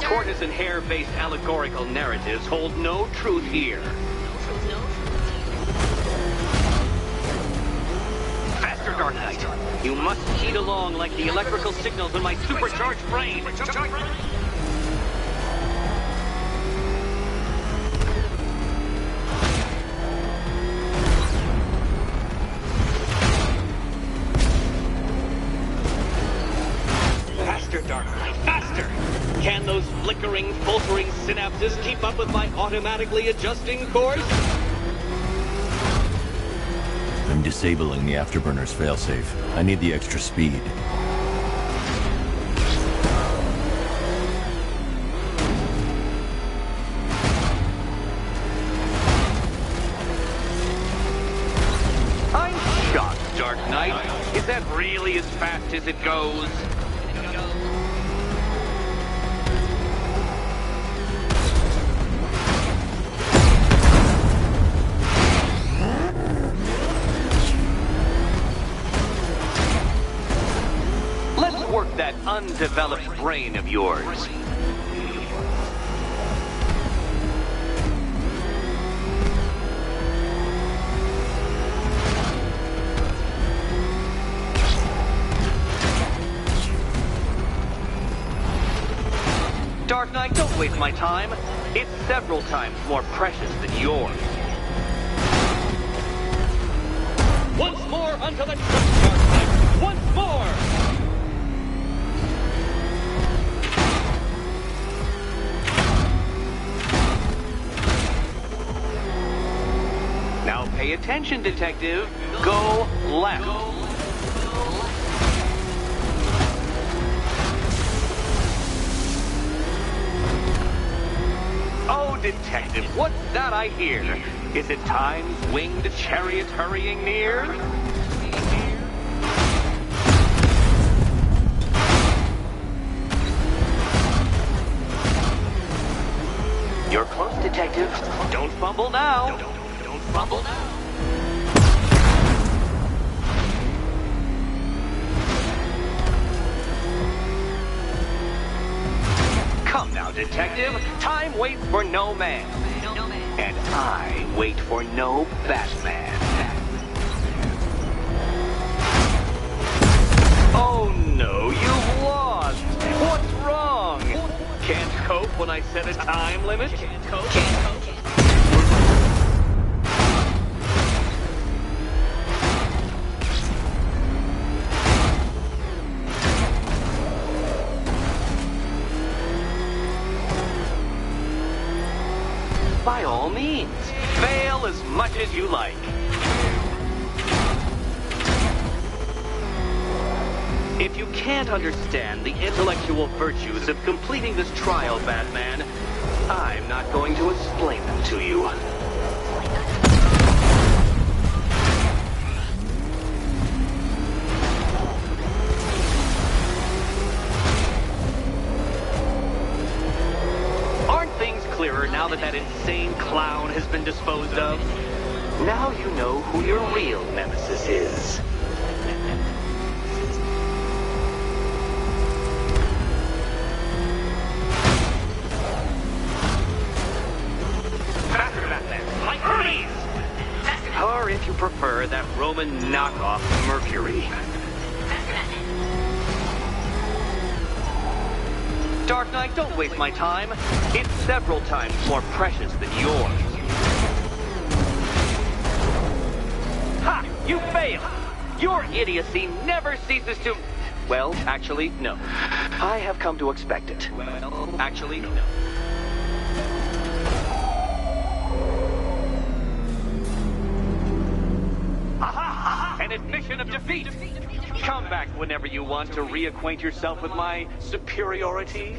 Tortoise and hare-based allegorical narratives hold no truth here. Faster, Dark Knight. You must heed along like the electrical signals in my supercharged brain. Faster, Dark Knight, faster! faster? Can those flickering, faltering synapses keep up with my automatically adjusting course? I'm disabling the afterburner's failsafe. I need the extra speed. I'm shocked, Dark Knight. Is that really as fast as it goes? Let's work that undeveloped brain of yours. Dark Knight, don't waste my time. It's several times more precious than yours. Once more unto the truth, Dark Knight! Once more! Now pay attention, detective. Go left. Oh, detective, what's that I hear? Is it time's winged chariot hurrying near? You're close, detective. Don't fumble now. Don't fumble now. Come now, detective. Time waits for no man. And I wait for no Batman. Oh no, you've lost. What's wrong? Can't cope when I set a time limit? Can't cope. By all means, fail as much as you like. If you can't understand the intellectual virtues of completing this trial, Batman, I'm not going to explain them to you. Aren't things clearer now that that insane clown has been disposed of? Now you know who your real nemesis is. Or if you prefer, that Roman knockoff Mercury. Dark Knight, don't waste my time. It's several times more precious than yours. Ha! You failed! Your idiocy never ceases to... Well, actually, no. I have come to expect it. Well, actually, no. An admission of defeat. Come back whenever you want to reacquaint yourself with my superiority.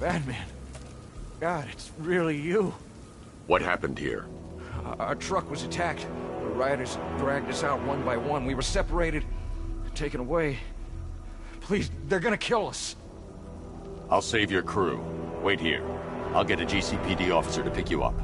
Batman. God, it's really you. What happened here? Our truck was attacked. The rioters dragged us out one by one. We were separated, taken away. Please, they're gonna kill us. I'll save your crew. Wait here. I'll get a GCPD officer to pick you up.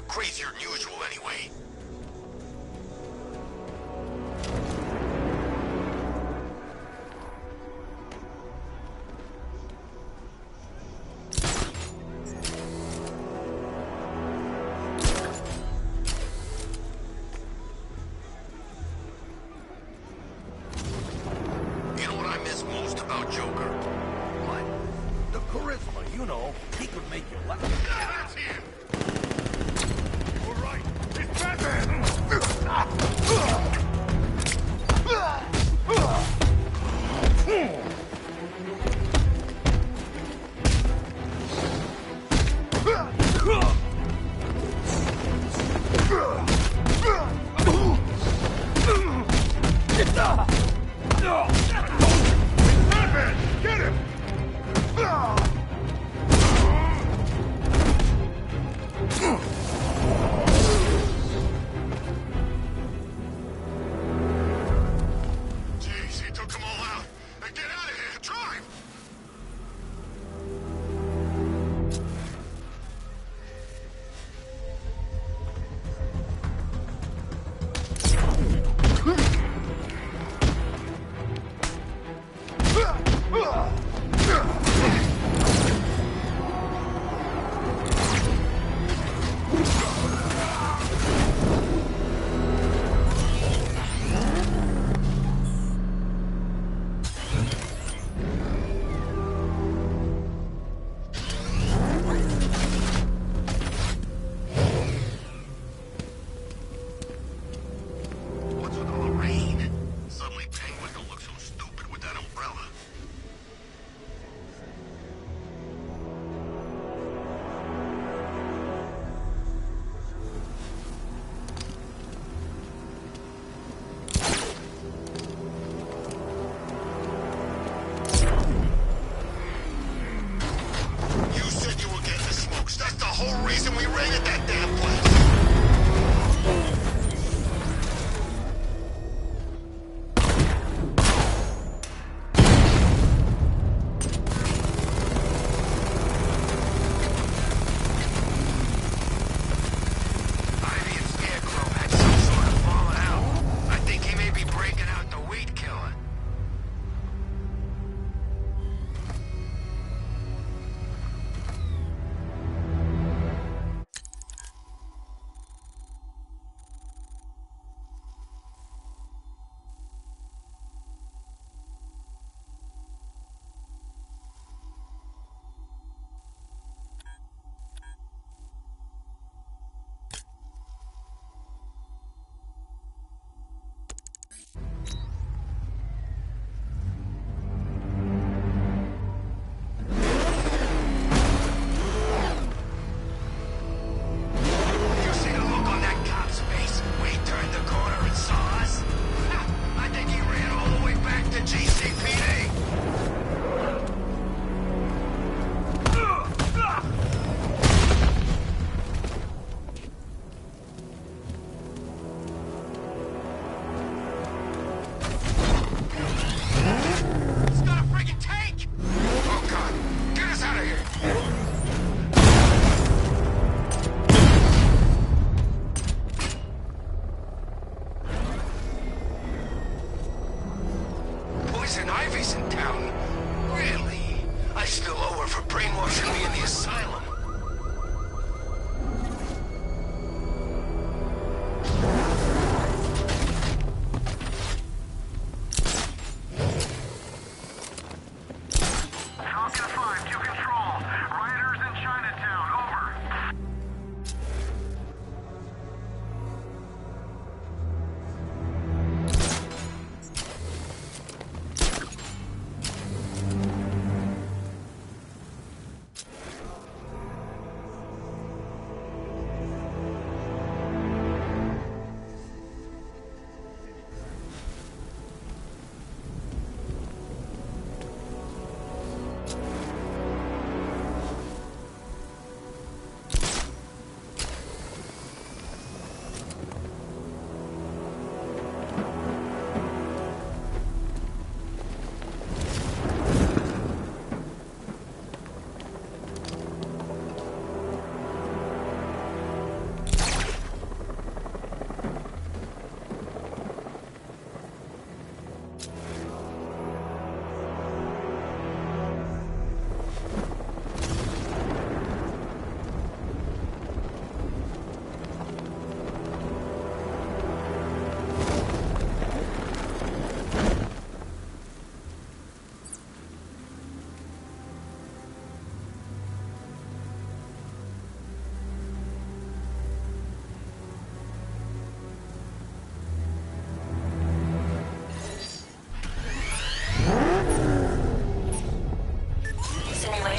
Crazier than usual, anyway. You know what I miss most about Joker? What? The charisma, you know. He could make you laugh. That's him! Get him!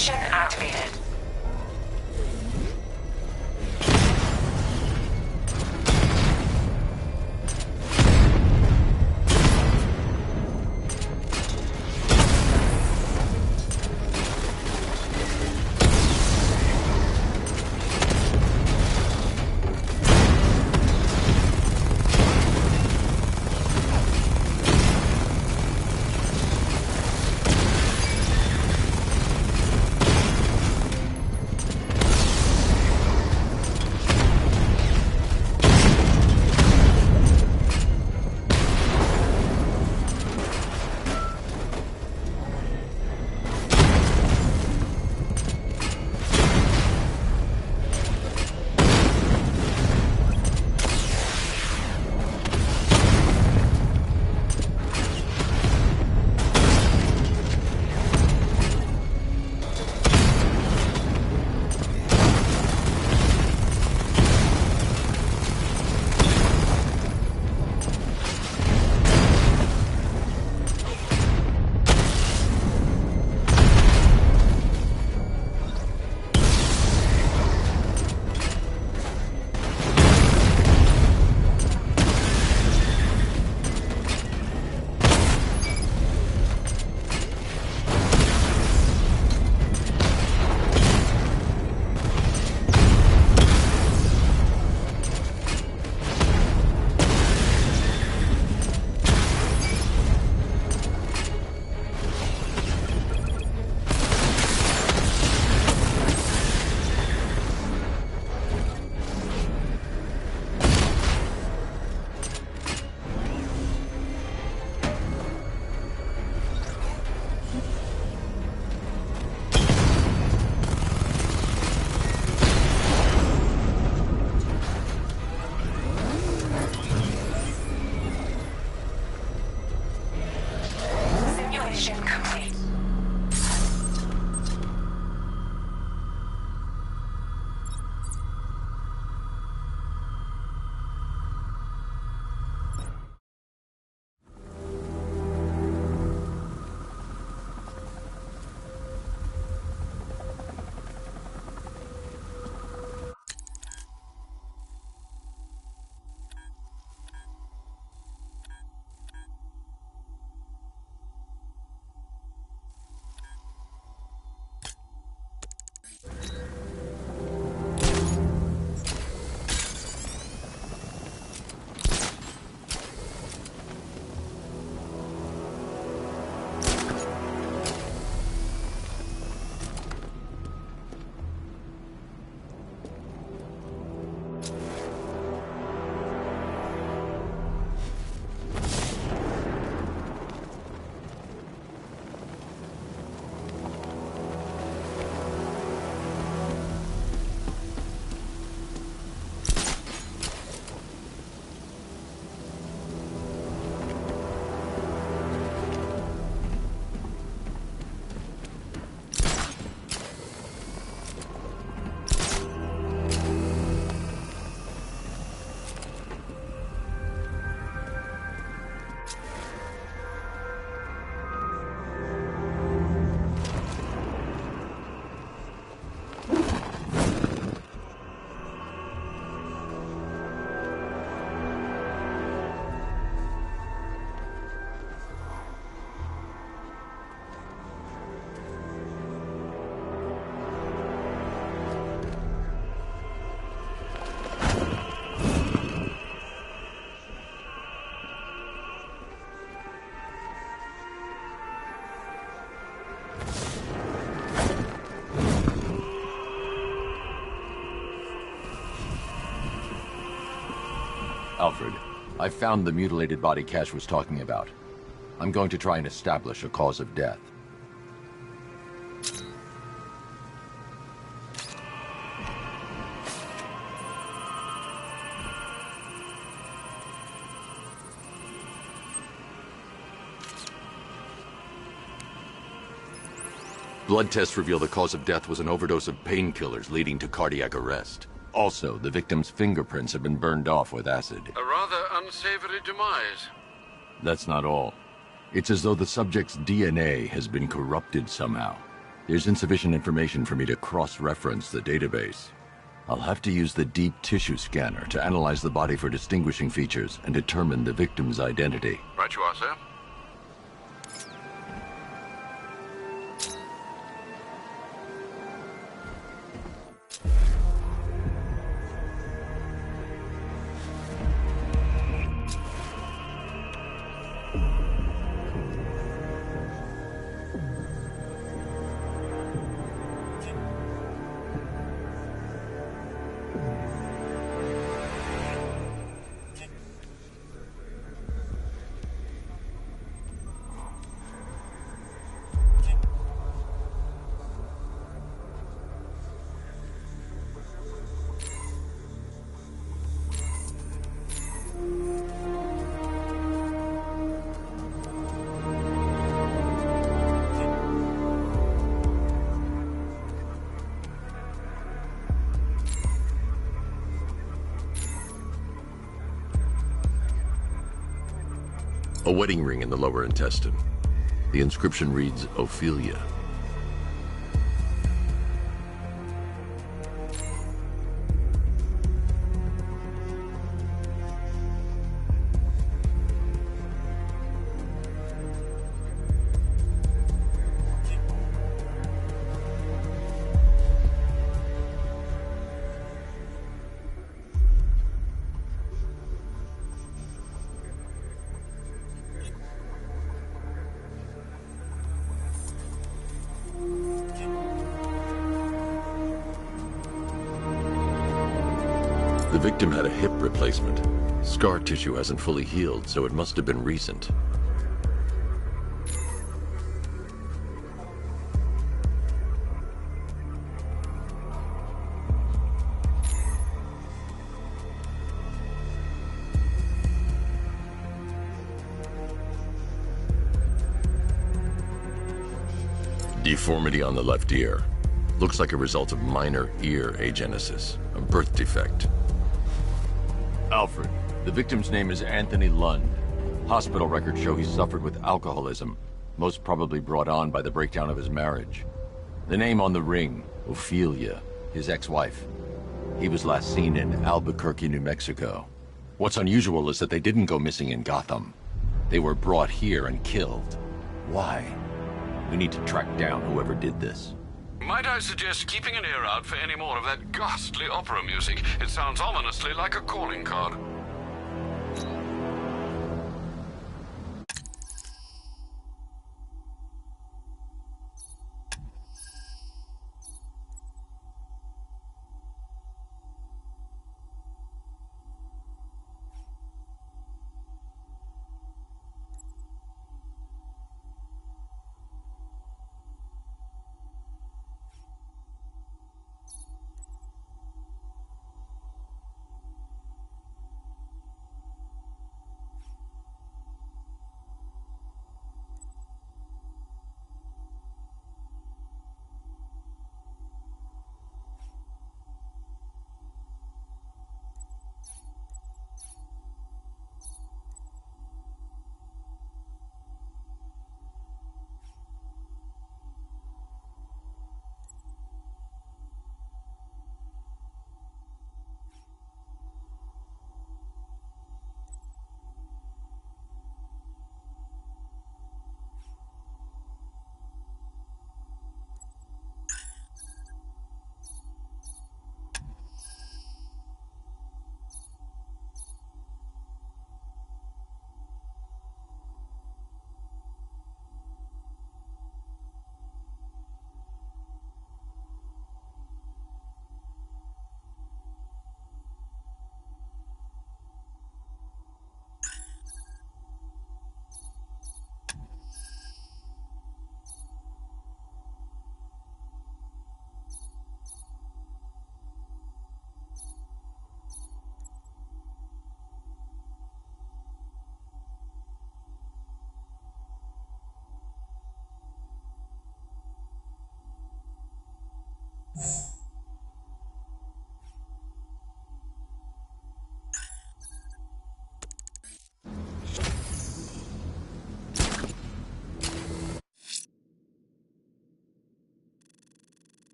Simulation activated. Alfred, I found the mutilated body Cash was talking about. I'm going to try and establish a cause of death. Blood tests reveal the cause of death was an overdose of painkillers leading to cardiac arrest. Also, the victim's fingerprints have been burned off with acid. A rather unsavory demise. That's not all. It's as though the subject's DNA has been corrupted somehow. There's insufficient information for me to cross-reference the database. I'll have to use the deep tissue scanner to analyze the body for distinguishing features and determine the victim's identity. Right you are, sir. A wedding ring in the lower intestine. The inscription reads, Ophelia. The victim had a hip replacement. Scar tissue hasn't fully healed, so it must have been recent. Deformity on the left ear. Looks like a result of minor ear agenesis, a birth defect. Alfred, the victim's name is Anthony Lund. Hospital records show he suffered with alcoholism, most probably brought on by the breakdown of his marriage. The name on the ring, Ophelia, his ex-wife. He was last seen in Albuquerque, New Mexico. What's unusual is that they didn't go missing in Gotham. They were brought here and killed. Why? We need to track down whoever did this. Might I suggest keeping an ear out for any more of that ghastly opera music? It sounds ominously like a calling card.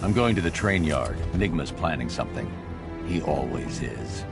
I'm going to the train yard. Enigma's planning something. He always is.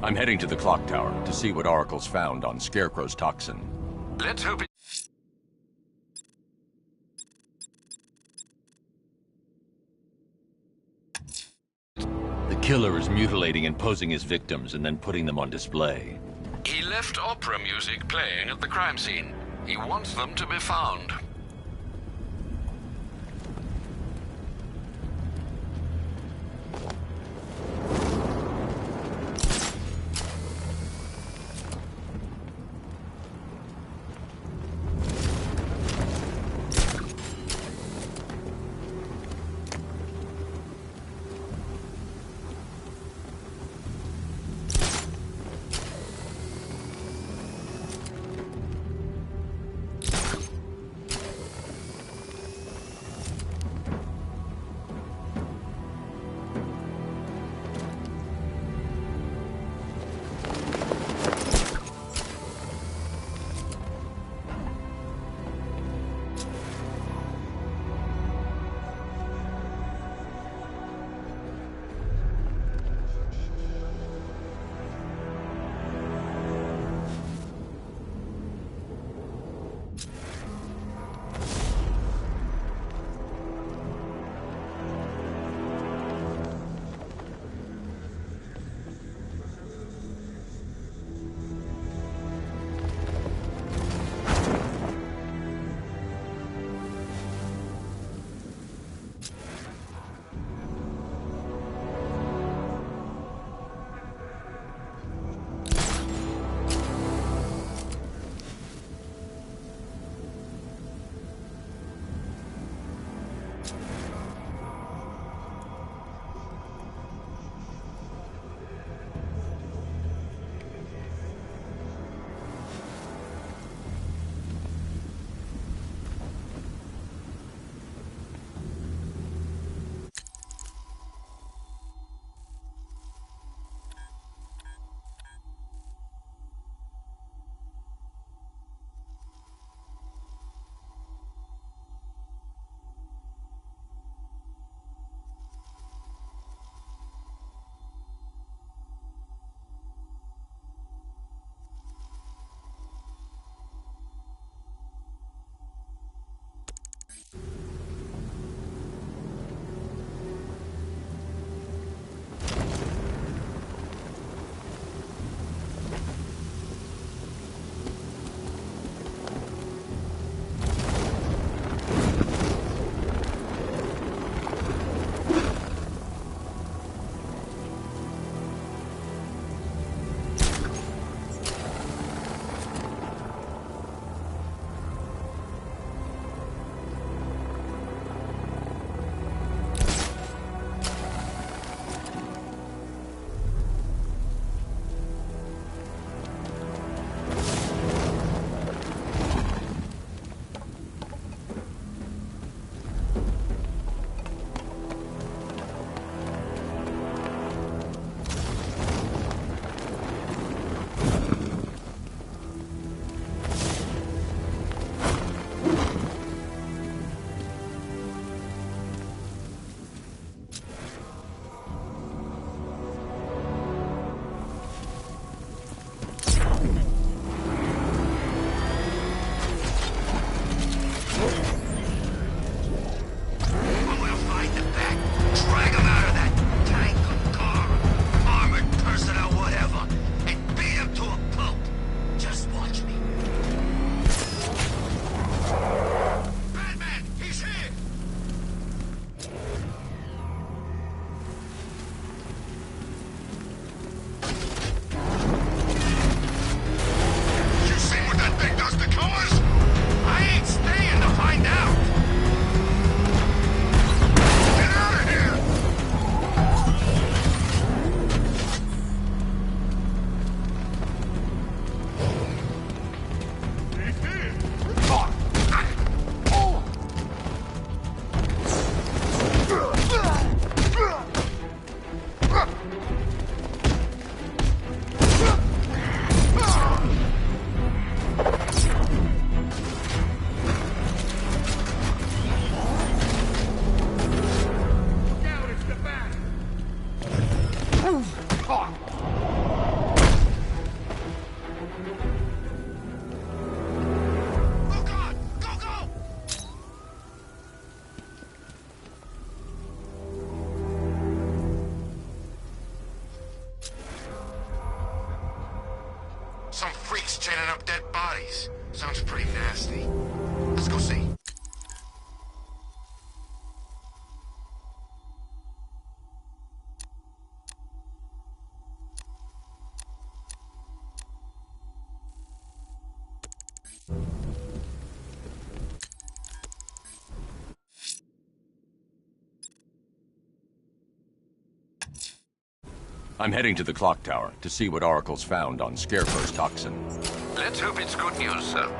I'm heading to the clock tower to see what Oracle's found on Scarecrow's toxin. Let's hope it... The killer is mutilating and posing his victims and then putting them on display. He left opera music playing at the crime scene. He wants them to be found. Some freaks chaining up dead bodies. Sounds pretty nasty. Let's go see. I'm heading to the clock tower to see what Oracle's found on Scarecrow's toxin. Let's hope it's good news, sir.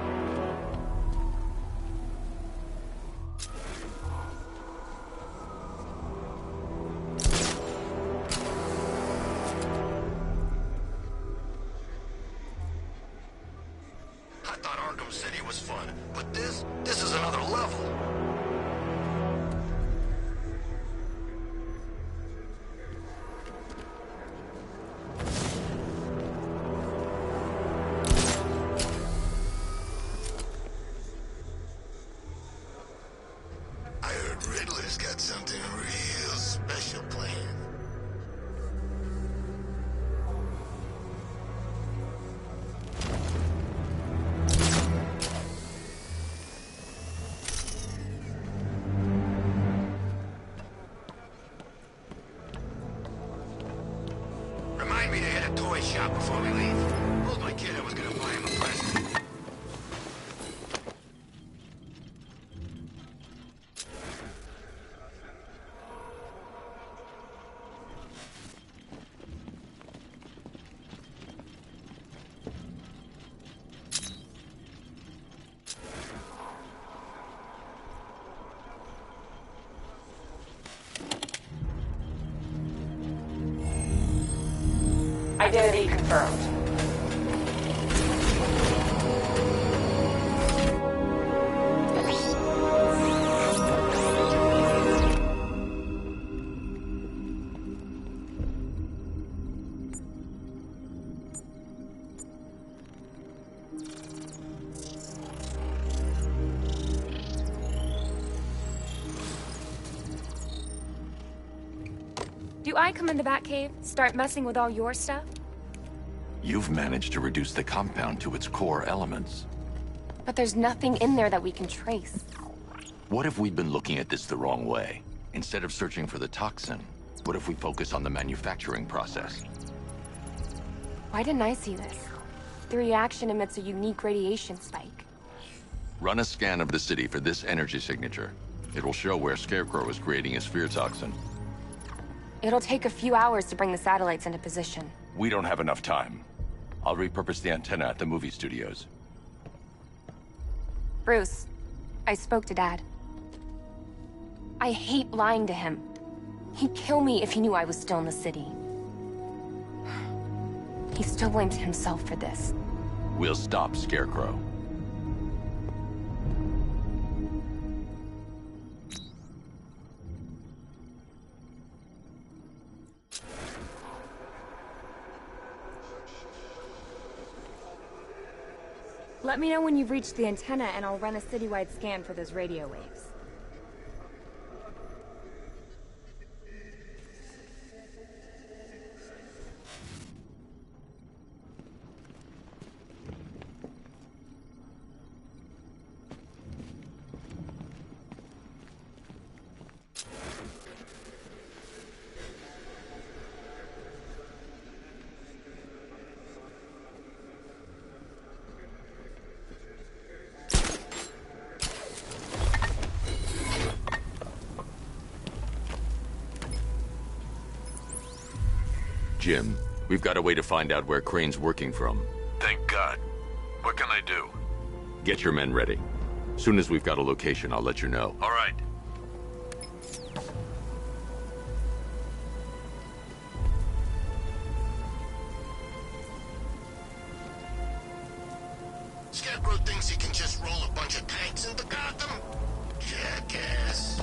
I thought Arkham City was fun, but this is another level. I heard Riddler's got something real special planned. Remind me to hit a toy shop before we leave. Told my kid I was gonna buy him a present. Identity confirmed. Do I come in the Batcave, start messing with all your stuff? You've managed to reduce the compound to its core elements. But there's nothing in there that we can trace. What if we'd been looking at this the wrong way? Instead of searching for the toxin, what if we focus on the manufacturing process? Why didn't I see this? The reaction emits a unique radiation spike. Run a scan of the city for this energy signature. It will show where Scarecrow is creating his fear toxin. It'll take a few hours to bring the satellites into position. We don't have enough time. I'll repurpose the antenna at the movie studios. Bruce, I spoke to Dad. I hate lying to him. He'd kill me if he knew I was still in the city. He still blames himself for this. We'll stop Scarecrow. Let me know when you've reached the antenna and I'll run a citywide scan for those radio waves. Jim, we've got a way to find out where Crane's working from. Thank God. What can I do? Get your men ready. Soon as we've got a location, I'll let you know. All right. Scarecrow thinks he can just roll a bunch of tanks into Gotham? Jackass.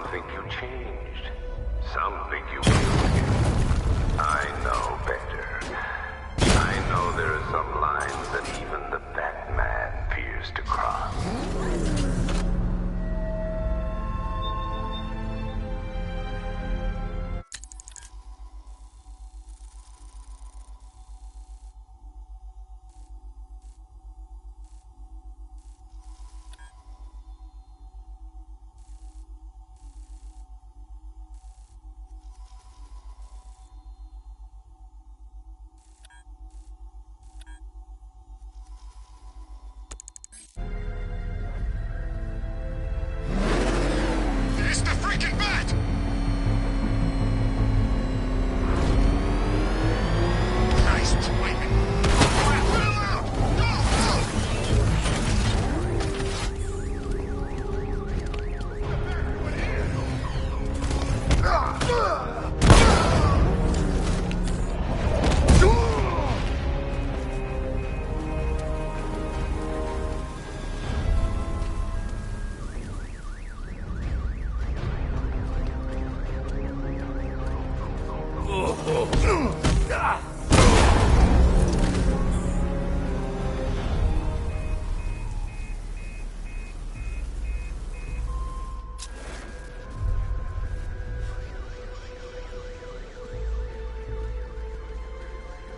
Some think you changed. Some think you will. I know better. I know there are some lines that even the Batman fears to cross. It's the freaking bat! Nice timing. Put him out!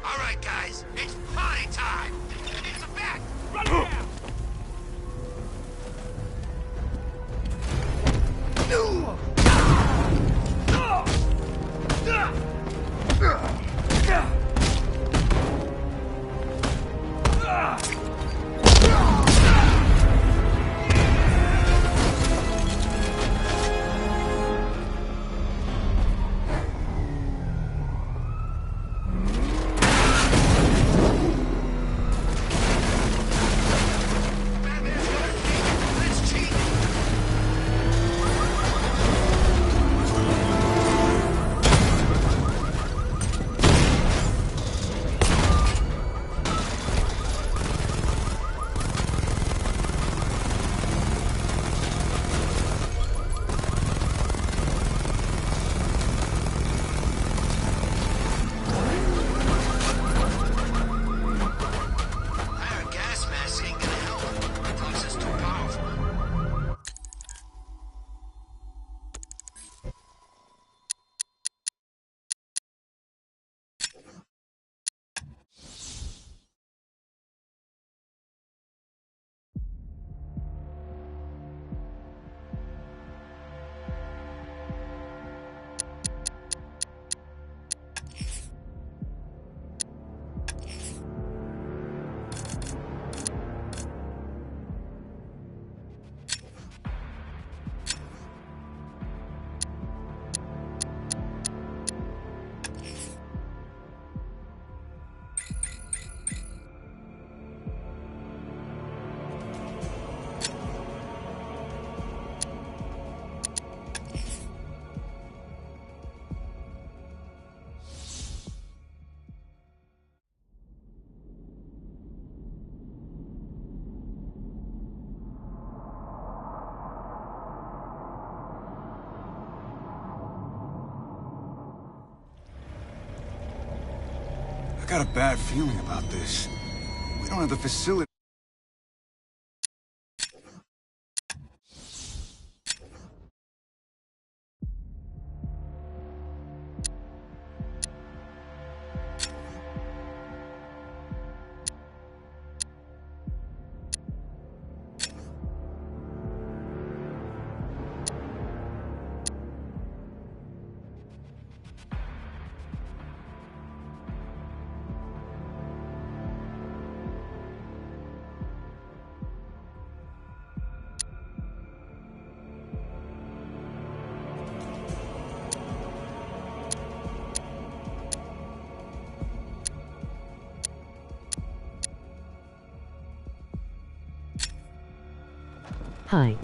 All right, guys, it's party time. It's a bat. Run it down. I got a bad feeling about this. We don't have the facility. Hi.